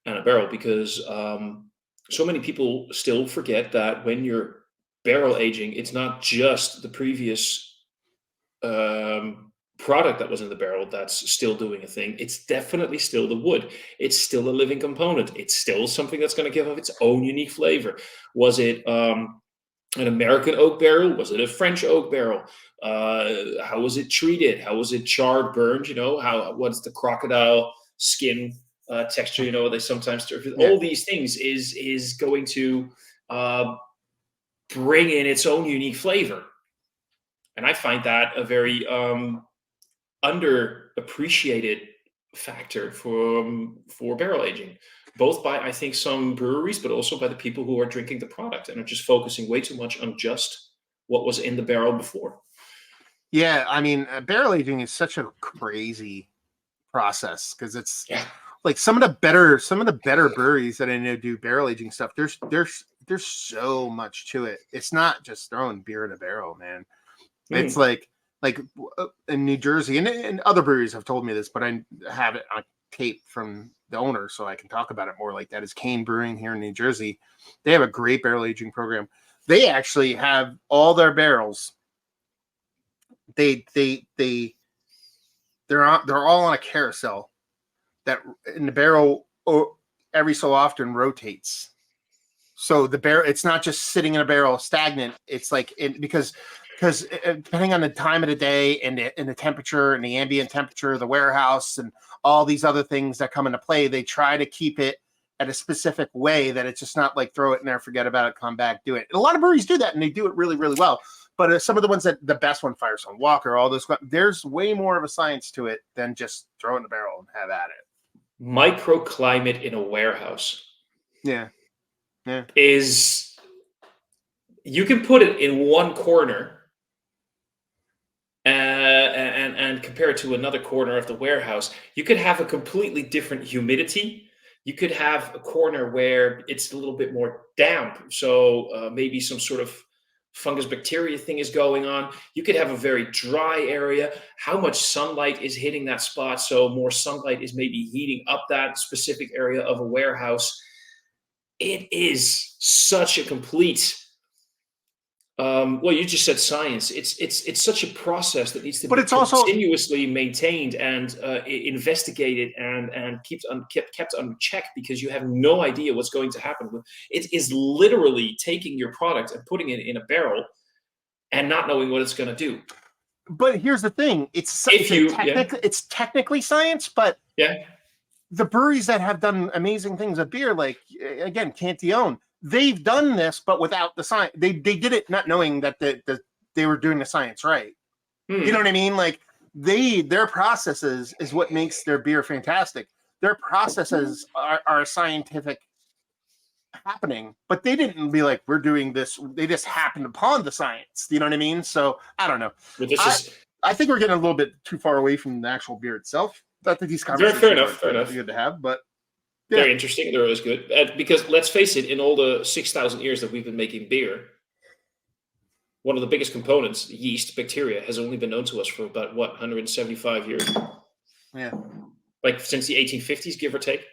and a barrel, because so many people still forget that when you're barrel aging, it's not just the previous product that was in the barrel that's still doing a thing. It's definitely still the wood. It's still a living component. It's still something that's going to give off its own unique flavor. Was it an American oak barrel? Was it a French oak barrel? How was it treated? How was it charred, burned? What's the crocodile skin texture? They sometimes all these things is going to bring in its own unique flavor. And I find that a very underappreciated factor for barrel aging, both by I think some breweries, but also by the people who are drinking the product and are just focusing way too much on just what was in the barrel before. Yeah, I mean, barrel aging is such a crazy process because it's Yeah. like some of the better breweries that I know do barrel aging stuff. There's so much to it. It's not just throwing beer in a barrel, man. It's like in New Jersey and other breweries have told me this, but I have it on tape from the owner, so I can talk about it more like that. Is Kane Brewing here in New Jersey? They have a great barrel aging program. They actually have all their barrels. They're all on a carousel that in the barrel every so often rotates. So the barrel, it's not just sitting in a barrel stagnant. It's like because depending on the time of the day and the temperature and the ambient temperature of the warehouse and all these other things that come into play, they try to keep it at a specific way that it's just not like throw it in there, forget about it, come back, do it. And a lot of breweries do that and they do it really, really well. But some of the ones that the best one, Firestone Walker, all those, there's way more of a science to it than just throw it in the barrel and have at it. Microclimate in a warehouse. Yeah. Is you can put it in one corner and compare it to another corner of the warehouse. You could have a completely different humidity. You could have a corner where it's a little bit more damp, so maybe some sort of fungus bacteria thing is going on. You could have a very dry area. How much sunlight is hitting that spot? So more sunlight is maybe heating up that specific area of a warehouse. It is such a complete. Well, you just said science. It's such a process that needs to be continuously maintained and investigated and kept under check, because you have no idea what's going to happen. It is literally taking your product and putting it in a barrel and not knowing what it's going to do. But here's the thing: it's technically science, but the breweries that have done amazing things with beer, like again, Cantillon, they've done this, but without the science. They did it not knowing that they were doing the science right. You know what I mean? Like their processes is what makes their beer fantastic. Their processes are scientific happening, but they didn't be like, we're doing this. They just happened upon the science. You know what I mean? So I don't know. I think we're getting a little bit too far away from the actual beer itself. I think these conversations fair enough. Good to have, but they're interesting. They're always good because let's face it, in all the 6,000 years that we've been making beer, one of the biggest components, yeast, bacteria, has only been known to us for about 175 years. Yeah, like since the 1850s, give or take.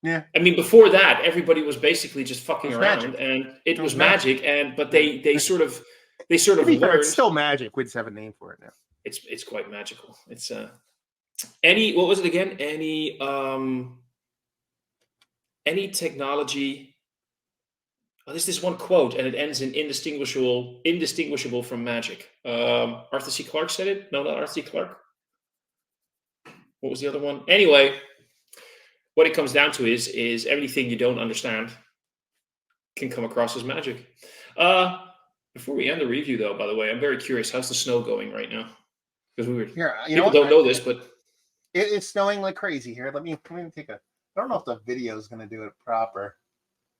Yeah, I mean, before that, everybody was basically just fucking around, magic. and it was magic. But they sort of learned. It's still magic. We just have a name for it now. It's quite magical. It's what was it again? Any technology. Oh, there's this one quote, and it ends in indistinguishable from magic. Arthur C. Clarke said it. No, not Arthur C. Clarke. What was the other one? Anyway, what it comes down to is everything you don't understand can come across as magic. Before we end the review, though, by the way, I'm very curious. How's the snow going right now? Because people don't know this, but it's snowing like crazy here. Let me take a. I don't know if the video is going to do it proper.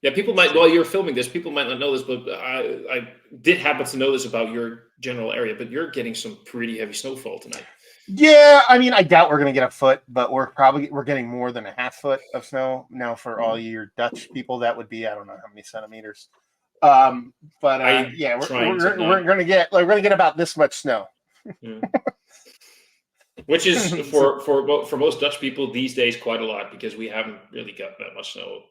Yeah, people might. While you're filming this, people might not know this, but I did happen to know this about your general area. But you're getting some pretty heavy snowfall tonight. Yeah, I mean, I doubt we're going to get a foot, but we're getting more than a half foot of snow now. For all your Dutch people, that would be I don't know how many centimeters. But yeah, we're going to get about this much snow. Which is for most Dutch people these days quite a lot, because we haven't really got that much snow.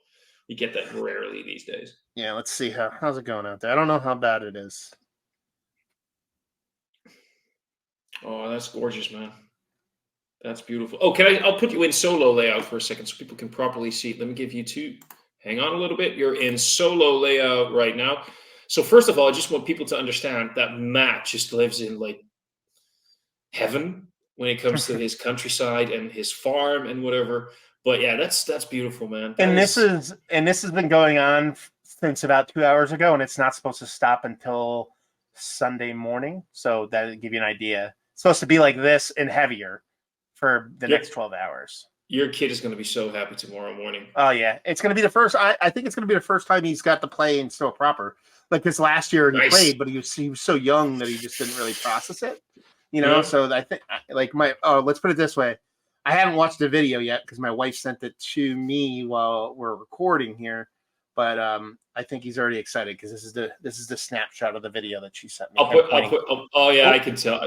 You get that rarely these days. Yeah, let's see how's it going out there. I don't know how bad it is. Oh, that's gorgeous, man. That's beautiful. Oh, I'll put you in solo layout for a second so people can properly see. Let me give you two. Hang on a little bit. You're in solo layout right now. So first of all, I just want people to understand that Matt just lives in like heaven when it comes to his countryside and his farm and whatever. But yeah, that's beautiful, man. This has been going on since about 2 hours ago, and it's not supposed to stop until Sunday morning. So that'll give you an idea. It's supposed to be like this and heavier for the next 12 hours. Your kid is going to be so happy tomorrow morning. Oh yeah, it's going to be the first. I think it's going to be the first time he's got to play and still proper. Like this last year he played, but he was so young that he just didn't really process it. So I think like let's put it this way. I haven't watched the video yet because my wife sent it to me while we're recording here. But I think he's already excited because this is the snapshot of the video that she sent me. I can tell.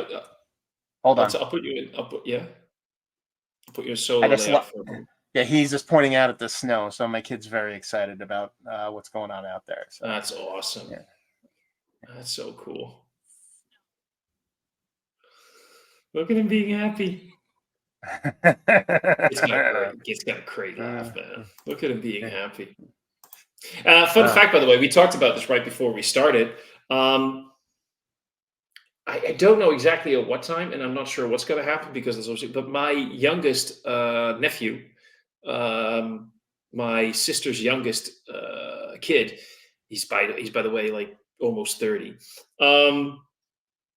Hold on. I'll put you in. I'll put your solo layout for him. Yeah, he's just pointing out at the snow. So my kid's very excited about what's going on out there. So that's awesome. Yeah. That's so cool. Look at him being happy. It's got a great laugh, man. Look at him being happy. Fun fact, by the way, we talked about this right before we started. I don't know exactly at what time, and I'm not sure what's going to happen because there's obviously. But my youngest nephew, my sister's youngest kid, he's by the way like almost 30.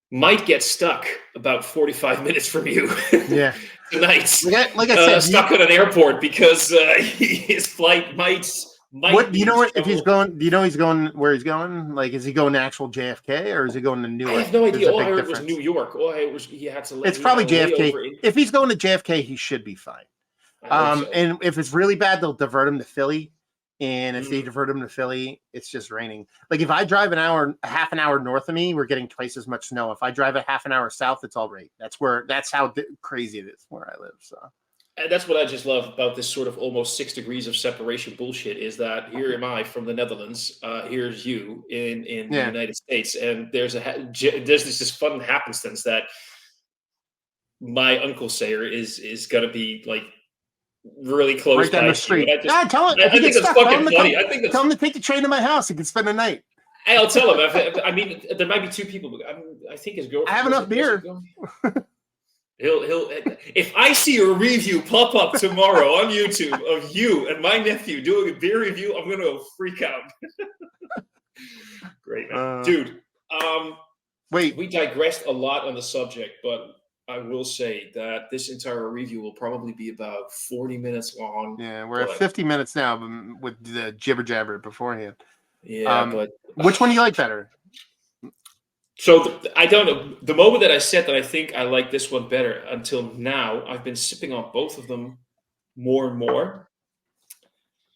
Might get stuck about 45 minutes from you. Yeah. Tonight. Like I said, stuck at an airport because his flight might. What do you know? If he's going, do you know he's going where he's going? Like, is he going to actual JFK or is he going to Newark? I have no idea. All I heard was New York. All I heard was he had to. It's probably JFK. If he's going to JFK, he should be fine. And if it's really bad, they'll divert him to Philly. And if they divert him to Philly, it's just raining. Like if I drive half an hour north of me, we're getting twice as much snow. If I drive a half an hour south, it's all right. That's how crazy it is where I live. So. And that's what I just love about this sort of almost 6 degrees of separation bullshit is that here am I from the Netherlands, here's you in the United States, and there's this fun happenstance that my uncle Sayer is going to be like really close right down the street. Tell him. I think that's fucking funny. Tell him to take the train to my house. He can spend the night. Hey, I'll tell him. I mean, there might be 2 people. I think his girlfriend. I have enough beer. He'll if I see a review pop up tomorrow on YouTube of you and my nephew doing a beer review, I'm gonna freak out. Great, man. Dude. Wait. We digressed a lot on the subject, but I will say that this entire review will probably be about 40 minutes long. Yeah, we're at 50 minutes now with the jibber jabber beforehand. Yeah, but which one do you like better? So I don't know. The moment that I said that I think I like this one better until now, I've been sipping on both of them more and more.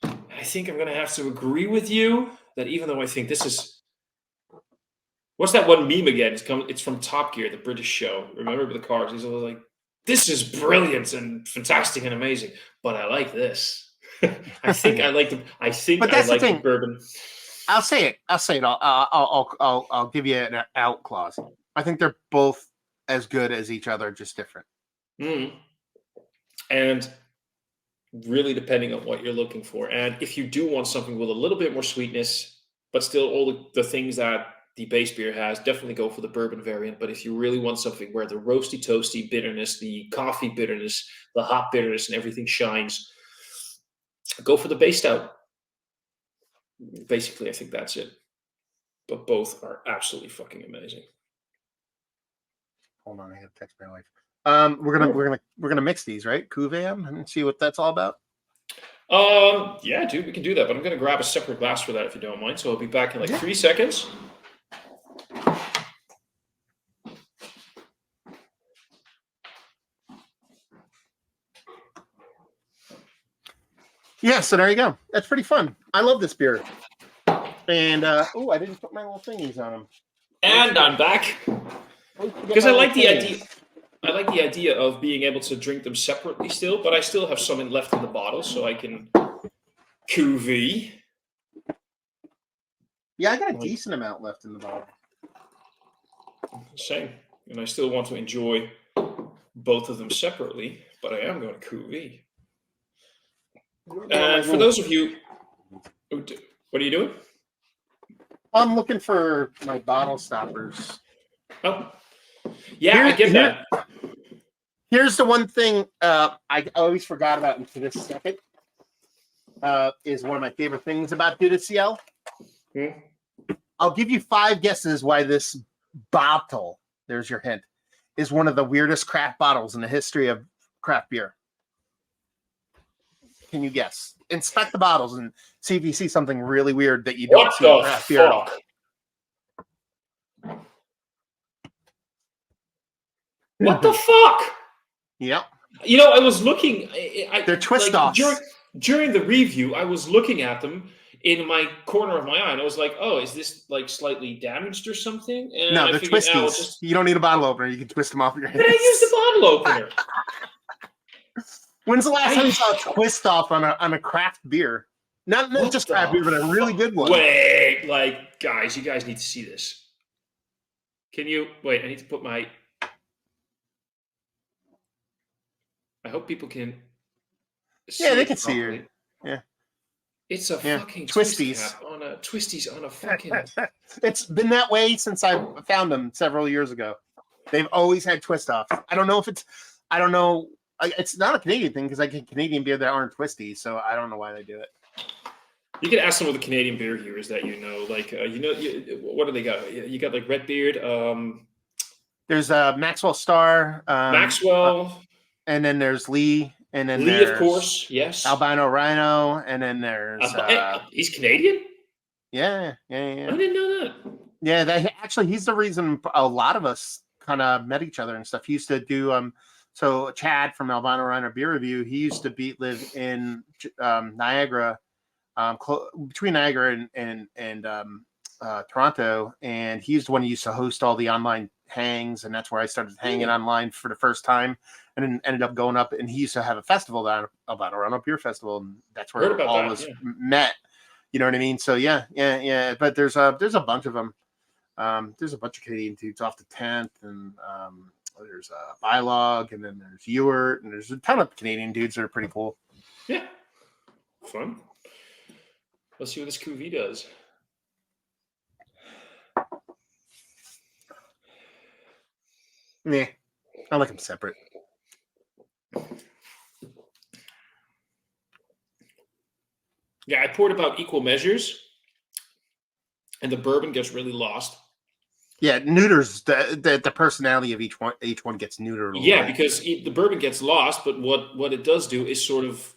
I think I'm going to have to agree with you that even though I think this is... What's that one meme again? It's from Top Gear, the British show. Remember with the cars? He's always like, this is brilliant and fantastic and amazing, but I like this. I think I like the bourbon. I'll say it. I'll give you an out clause. I think they're both as good as each other, just different. And really depending on what you're looking for. And if you do want something with a little bit more sweetness, but still all the things that the base beer has, definitely go for the bourbon variant. But if you really want something where the roasty, toasty bitterness, the coffee bitterness, the hop bitterness, and everything shines, go for the base stout. Basically, I think that's it. But both are absolutely fucking amazing. Hold on, I gotta text my wife. We're gonna mix these, right? Cuvée them and see what that's all about. Yeah, dude, we can do that. But I'm gonna grab a separate glass for that if you don't mind. So I'll be back in like 3 seconds. Yeah, so there you go. That's pretty fun. I love this beer. And I didn't put my little thingies on them. And I'm back. Because I like the idea. I like the idea of being able to drink them separately still, but I still have some left in the bottle, so I can cuvee. Yeah, I got a decent amount left in the bottle. Same. And I still want to enjoy both of them separately, but I am going to cuvee. And for those of you, what are you doing? I'm looking for my bottle stoppers. Oh, yeah, I get that. Here's the one thing I always forgot about until this second. Is one of my favorite things about Dieu du Ciel. I'll give you 5 guesses why this bottle, there's your hint, is one of the weirdest craft bottles in the history of craft beer. Can you guess? Inspect the bottles and see if you see something really weird that you don't see in craft beer at all. What the fuck? Yep. You know, I was looking. They're twist offs. During the review, I was looking at them in my corner of my eye, and I was like, "Oh, is this like slightly damaged or something?" And no, they're twisties. You don't need a bottle opener. You can twist them off with your hands. But I used the bottle opener. When's the last time you saw a twist off on a craft beer? Not just craft beer, but a really good one. Wait, like, guys, you guys need to see this. Can you wait? I need to put my. I hope people can. Yeah, they can see you. Yeah, it's a fucking twisties on a fucking. It's been that way since I found them several years ago. They've always had twist offs. I don't know if it's. I don't know. It's not a Canadian thing because I get Canadian beer that aren't twisties, so I don't know why they do it. You can ask some of the Canadian beer heroes that you know, like what do they got? You got like Redbeard. There's Maxwell Star. Maxwell. And then there's Lee. And then Lee, of course, yes. Albino Rhino. And then there's... he's Canadian? Yeah. I didn't know that. Yeah, he's the reason a lot of us kind of met each other and stuff. He used to do... So Chad from Albino Rhino Beer Review, he used to live in Niagara, between Niagara and Toronto. And he's the one who used to host all the online hangs. And that's where I started hanging online for the first time. And then ended up going up, and he used to have a festival down about around a beer festival, and that's where all of us met. You know what I mean? So yeah. But there's a bunch of them. There's a bunch of Canadian dudes off the 10th, and there's Bylog, and then there's Ewart, and there's a ton of Canadian dudes that are pretty cool. Yeah, fun. Let's see what this Cuvée does. Yeah, I like them separate. Yeah, I poured about equal measures, and the bourbon gets really lost. Yeah, neuters the personality of each one. Each one gets neutered. Yeah, because the bourbon gets lost, but what it does do is sort of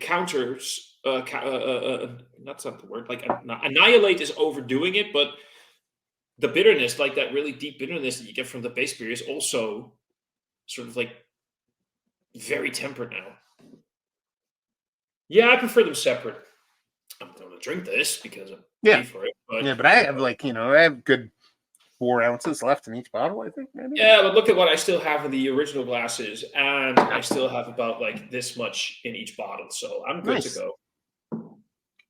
counters. That's not the word. Like annihilate is overdoing it, but the bitterness, like that really deep bitterness that you get from the base beer, is also sort of like very tempered now. Yeah, I prefer them separate. I'm going to drink this because I'm paying for it. But I have I have good 4 ounces left in each bottle, I think. Maybe. Yeah, but look at what I still have in the original glasses, and I still have about like this much in each bottle, so I'm good to go.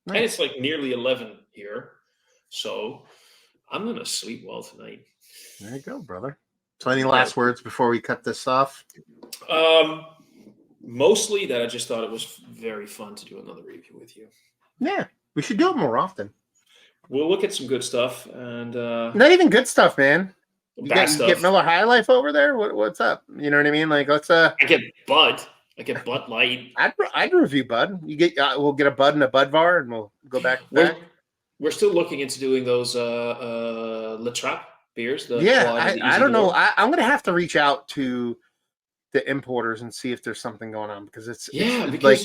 Nice. And it's like nearly 11 here, so I'm going to sleep well tonight. There you go, brother. So any last words before we cut this off? Mostly that I just thought it was very fun to do another review with you. Yeah, we should do it more often. We'll look at some good stuff and not even good stuff, man. You stuff. Get Miller High Life over there. What's up? You know what I mean? Like, let's. I get Bud. I get Bud Light. I'd review Bud. You get. We'll get a Bud and a Budvar, and we'll go back. We're still looking into doing those La Trappe beers. I don't know. I'm gonna have to reach out to the importers and see if there's something going on because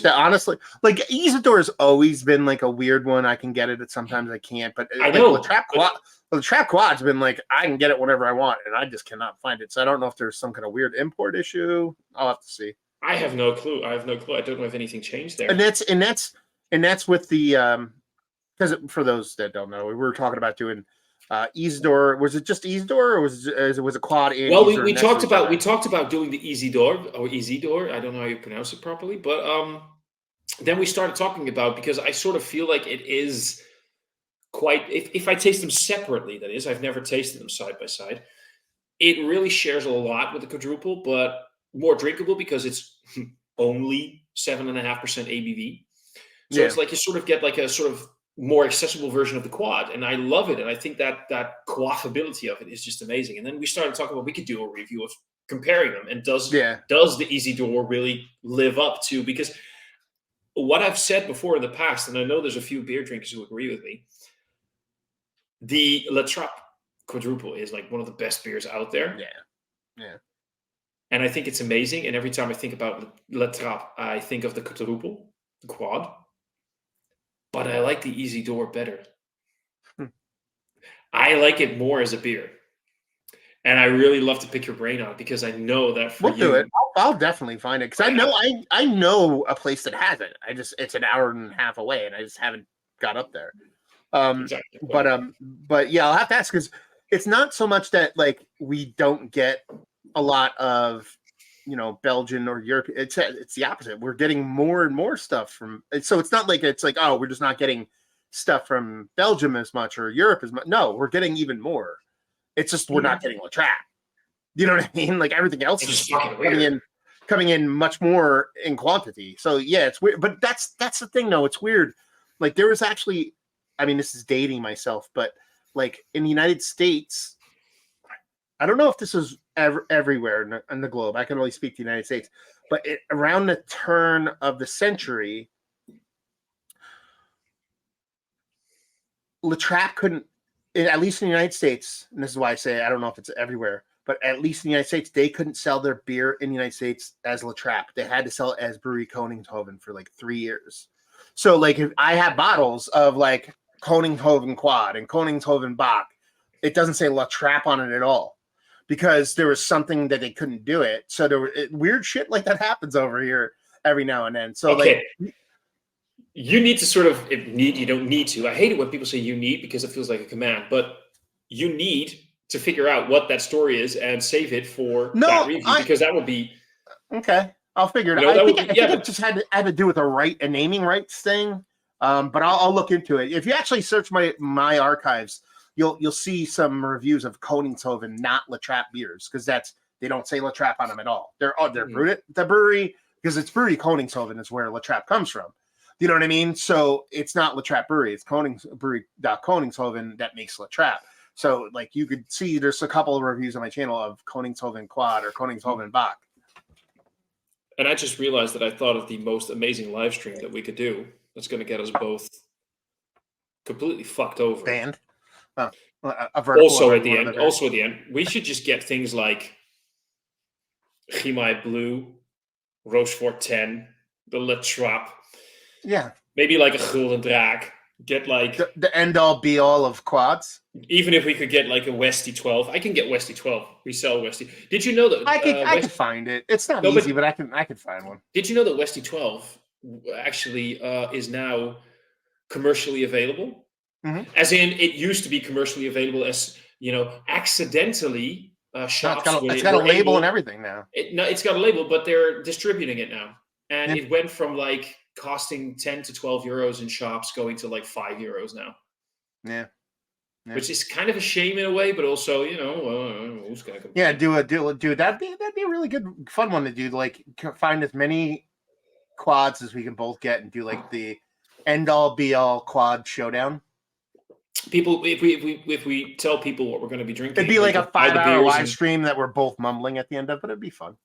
honestly, like Isidore has always been like a weird one. I can get it, sometimes I can't. But I know the Trappe Quad's been like I can get it whenever I want, and I just cannot find it. So I don't know if there's some kind of weird import issue. I'll have to see. I have no clue. I don't know if anything changed there. And that's with the because for those that don't know, we were talking about doing Isidore. Was it just Isidore, or was it Quad? And well, we talked about doing the Isidore or Isidore. I don't know how you pronounce it properly, but then we started talking about, because I sort of feel like it is quite. If I taste them separately, that is, I've never tasted them side by side. It really shares a lot with the quadruple, but more drinkable because it's only 7.5% ABV. So it's like you sort of get like a sort of more accessible version of the quad, and I love it. And I think that quaffability of it is just amazing. And then we started talking about we could do a review of comparing them, and does the Isidore really live up to, because what I've said before in the past, and I know there's a few beer drinkers who agree with me, the La Trappe quadruple is like one of the best beers out there. Yeah. Yeah. And I think it's amazing. And every time I think about La Trappe, I think of the quadruple, the quad. But I like the Easy Door better. I like it more as a beer. And I really love to pick your brain on it because I know that for We'll you. do it. I'll definitely find it because I know a place that has it. It's an hour and a half away, and I just haven't got up there. Exactly. But yeah, I'll have to ask because it's not so much that like we don't get a lot of Belgian or Europe. It's the opposite. We're getting more and more stuff from. So it's not like it's like, oh, we're just not getting stuff from Belgium as much or Europe as much. No, we're getting even more. It's just we're not getting La Trappe. You know what I mean? Like everything else is coming in much more in quantity. So yeah, it's weird. But that's the thing, though. It's weird. Like there was actually, I mean, this is dating myself, but like in the United States, I don't know if this is everywhere in the globe. I can only speak to the United States, but around the turn of the century, La Trappe couldn't, at least in the United States, and this is why I say I don't know if it's everywhere, but at least in the United States, they couldn't sell their beer in the United States as La Trappe. They had to sell it as Brewery Koningshoven for like 3 years. So like if I have bottles of like Koningshoven Quad and Koningshoven Bach, it doesn't say La Trappe on it at all because there was something that they couldn't do it. So there were weird shit like that happens over here every now and then. So okay. like You need to sort of you don't need to. I hate it when people say you need because it feels like a command, but you need to figure out what that story is and save it for that review because that would be okay. I'll figure it out. I think it just had to do with a naming rights thing. But I'll look into it. If you actually search my archives, you'll see some reviews of Koningshoven, not La Trappe beers, because they don't say La Trappe on them at all. They're brewed the brewery because it's Brewery Koningshoven is where La Trappe comes from. You know what I mean? So it's not La Trappe Brewery. It's Koningshoven that makes La Trappe. So like you could see, there's a couple of reviews on my channel of Koningshoven Quad or Koningshoven Bach. And I just realized that I thought of the most amazing live stream that we could do. That's going to get us both completely fucked over. Banned. A also at the end, we should just get things like Chimay Blue, Rochefort 10, the La Trappe. Yeah. Maybe like a Gulden Draak. Get like the end all be all of quads. Even if we could get like a Westie 12, I can get Westie 12. We sell Westie. Did you know that I could find it? It's not easy, but I can find one. Did you know that Westie 12 actually is now commercially available? Mm-hmm. As in, it used to be commercially available as accidentally shops. It's got a label and everything now. It's got a label, but they're distributing it now, and it went from like costing 10 to 12 euros in shops going to like 5 euros now. Yeah. Which is kind of a shame in a way, but also, who's gonna complain? Yeah, do that'd be a really good fun one to do. Like find as many quads as we can both get and do like the end all be all quad showdown. People, if we tell people what we're going to be drinking, it'd be like a 5-hour live stream that we're both mumbling at the end of, but it'd be fun.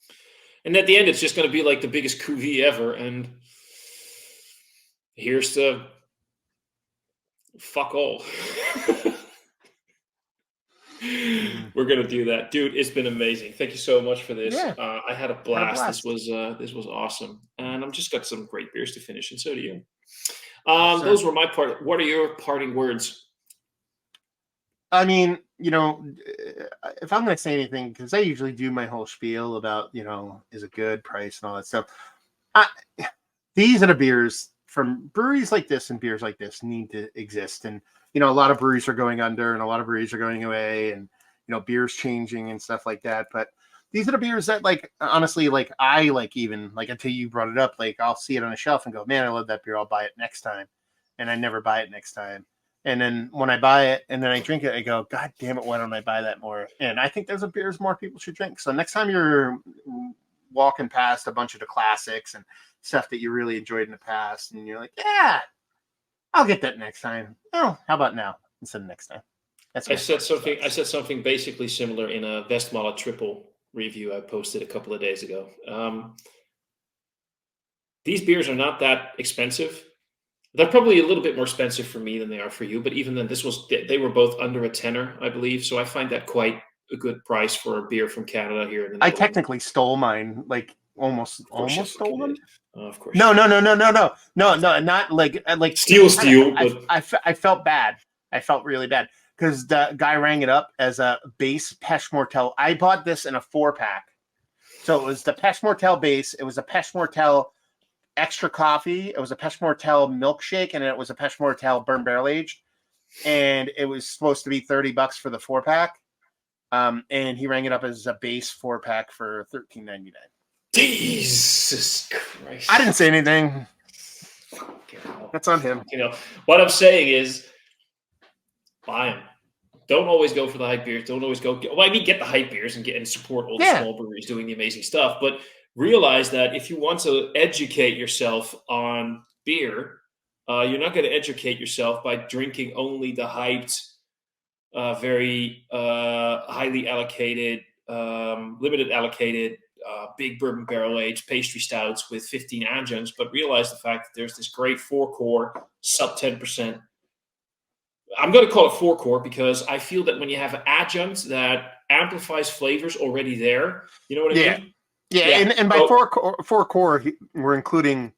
And at the end, it's just going to be like the biggest cuvée ever. And here's the fuck all. We're gonna do that, dude. It's been amazing. Thank you so much for this. Yeah. I had a blast. This was awesome, and I've just got some great beers to finish, and so do you. Those were my part. What are your parting words? I mean, if I'm going to say anything, because I usually do my whole spiel about, is it good, price, and all that stuff. These are the beers from breweries like this and beers like this need to exist. And, a lot of breweries are going under and a lot of breweries are going away and, beers changing and stuff like that. But these are the beers that, like, honestly, like, I like even, like, until you brought it up, like, I'll see it on a shelf and go, man, I love that beer. I'll buy it next time. And I never buy it next time. And then when I buy it and then I drink it, I go, God damn it, why don't I buy that more? And I think those are beers more people should drink. So next time you're walking past a bunch of the classics and stuff that you really enjoyed in the past, and you're like, yeah, I'll get that next time. Oh, how about now instead of next time? I said something basically similar in a Westmalle triple review I posted a couple of days ago. these beers are not that expensive. They're probably a little bit more expensive for me than they are for you, but even then, they were both under a tenner, I believe. So I find that quite a good price for a beer from Canada here in the I Netherlands. technically stole mine, like almost Of course you stole fucking them. did. Oh, of course. No, not like Steal, but I felt bad. I felt really bad because the guy rang it up as a base Péché Mortel. I bought this in a 4-pack, so it was the Péché Mortel base. It was a Péché Mortel extra coffee. It was a Péché Mortel milkshake, and it was a Péché Mortel burn barrel aged. And it was supposed to be $30 for the 4-pack. And he rang it up as a base 4-pack for $13.99. Jesus Christ! I didn't say anything. That's on him. What I'm saying is, buy them. Don't always go for the hype beers. Don't always go. Well, I mean, get the hype beers and support all the small breweries doing the amazing stuff. But realize that if you want to educate yourself on beer, you're not going to educate yourself by drinking only the hyped, very highly allocated, limited allocated, big bourbon barrel aged pastry stouts with 15 adjuncts. But realize the fact that there's this great 4-core sub 10%. I'm going to call it 4-core because I feel that when you have an adjunct that amplifies flavors already there, you know what I mean? Yeah. And by 4-core, we're including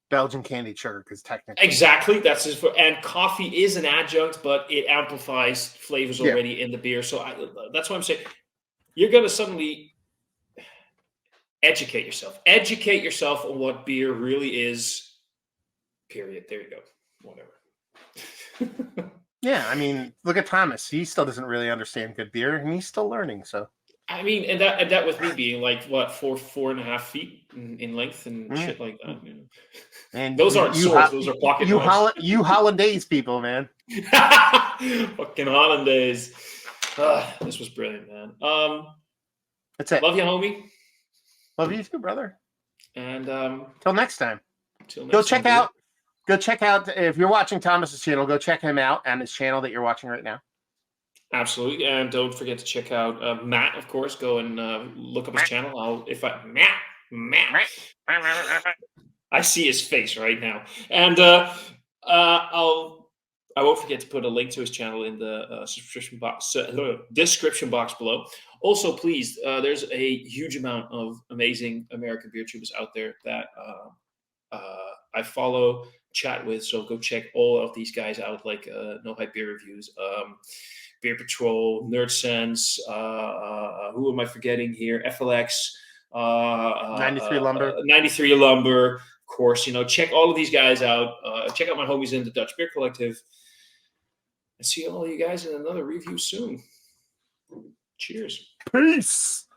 Belgian candied sugar because technically. Exactly. That's just and coffee is an adjunct, but it amplifies flavors already in the beer. So that's what I'm saying. You're going to suddenly educate yourself. Educate yourself on what beer really is, period. There you go. Whatever. Yeah, I mean, look at Thomas. He still doesn't really understand good beer, and he's still learning. So, I mean, and that with me being like what 4.5 feet in length and shit like that. You know? And those aren't swords; those are pocket knives. You Hollandaise people, man. Fucking Hollandaise. This was brilliant, man. That's it. Love you, homie. Love you too, brother. And till next time. Go check out if you're watching Thomas's channel. Go check him out on his channel that you're watching right now. Absolutely, and don't forget to check out Matt. Of course, go and look up his channel. Matt. I see his face right now, and I won't forget to put a link to his channel in the description box below. Also, please, there's a huge amount of amazing American beer tubers out there that I follow, chat with. So go check all of these guys out, like No Hype Beer Reviews, Beer Patrol, Nerd Sense. Who am I forgetting here? FLX. 93 Lumber. 93 Lumber. Of course, check all of these guys out. Check out my homies in the Dutch Beer Collective. And see all of you guys in another review soon. Cheers. Peace.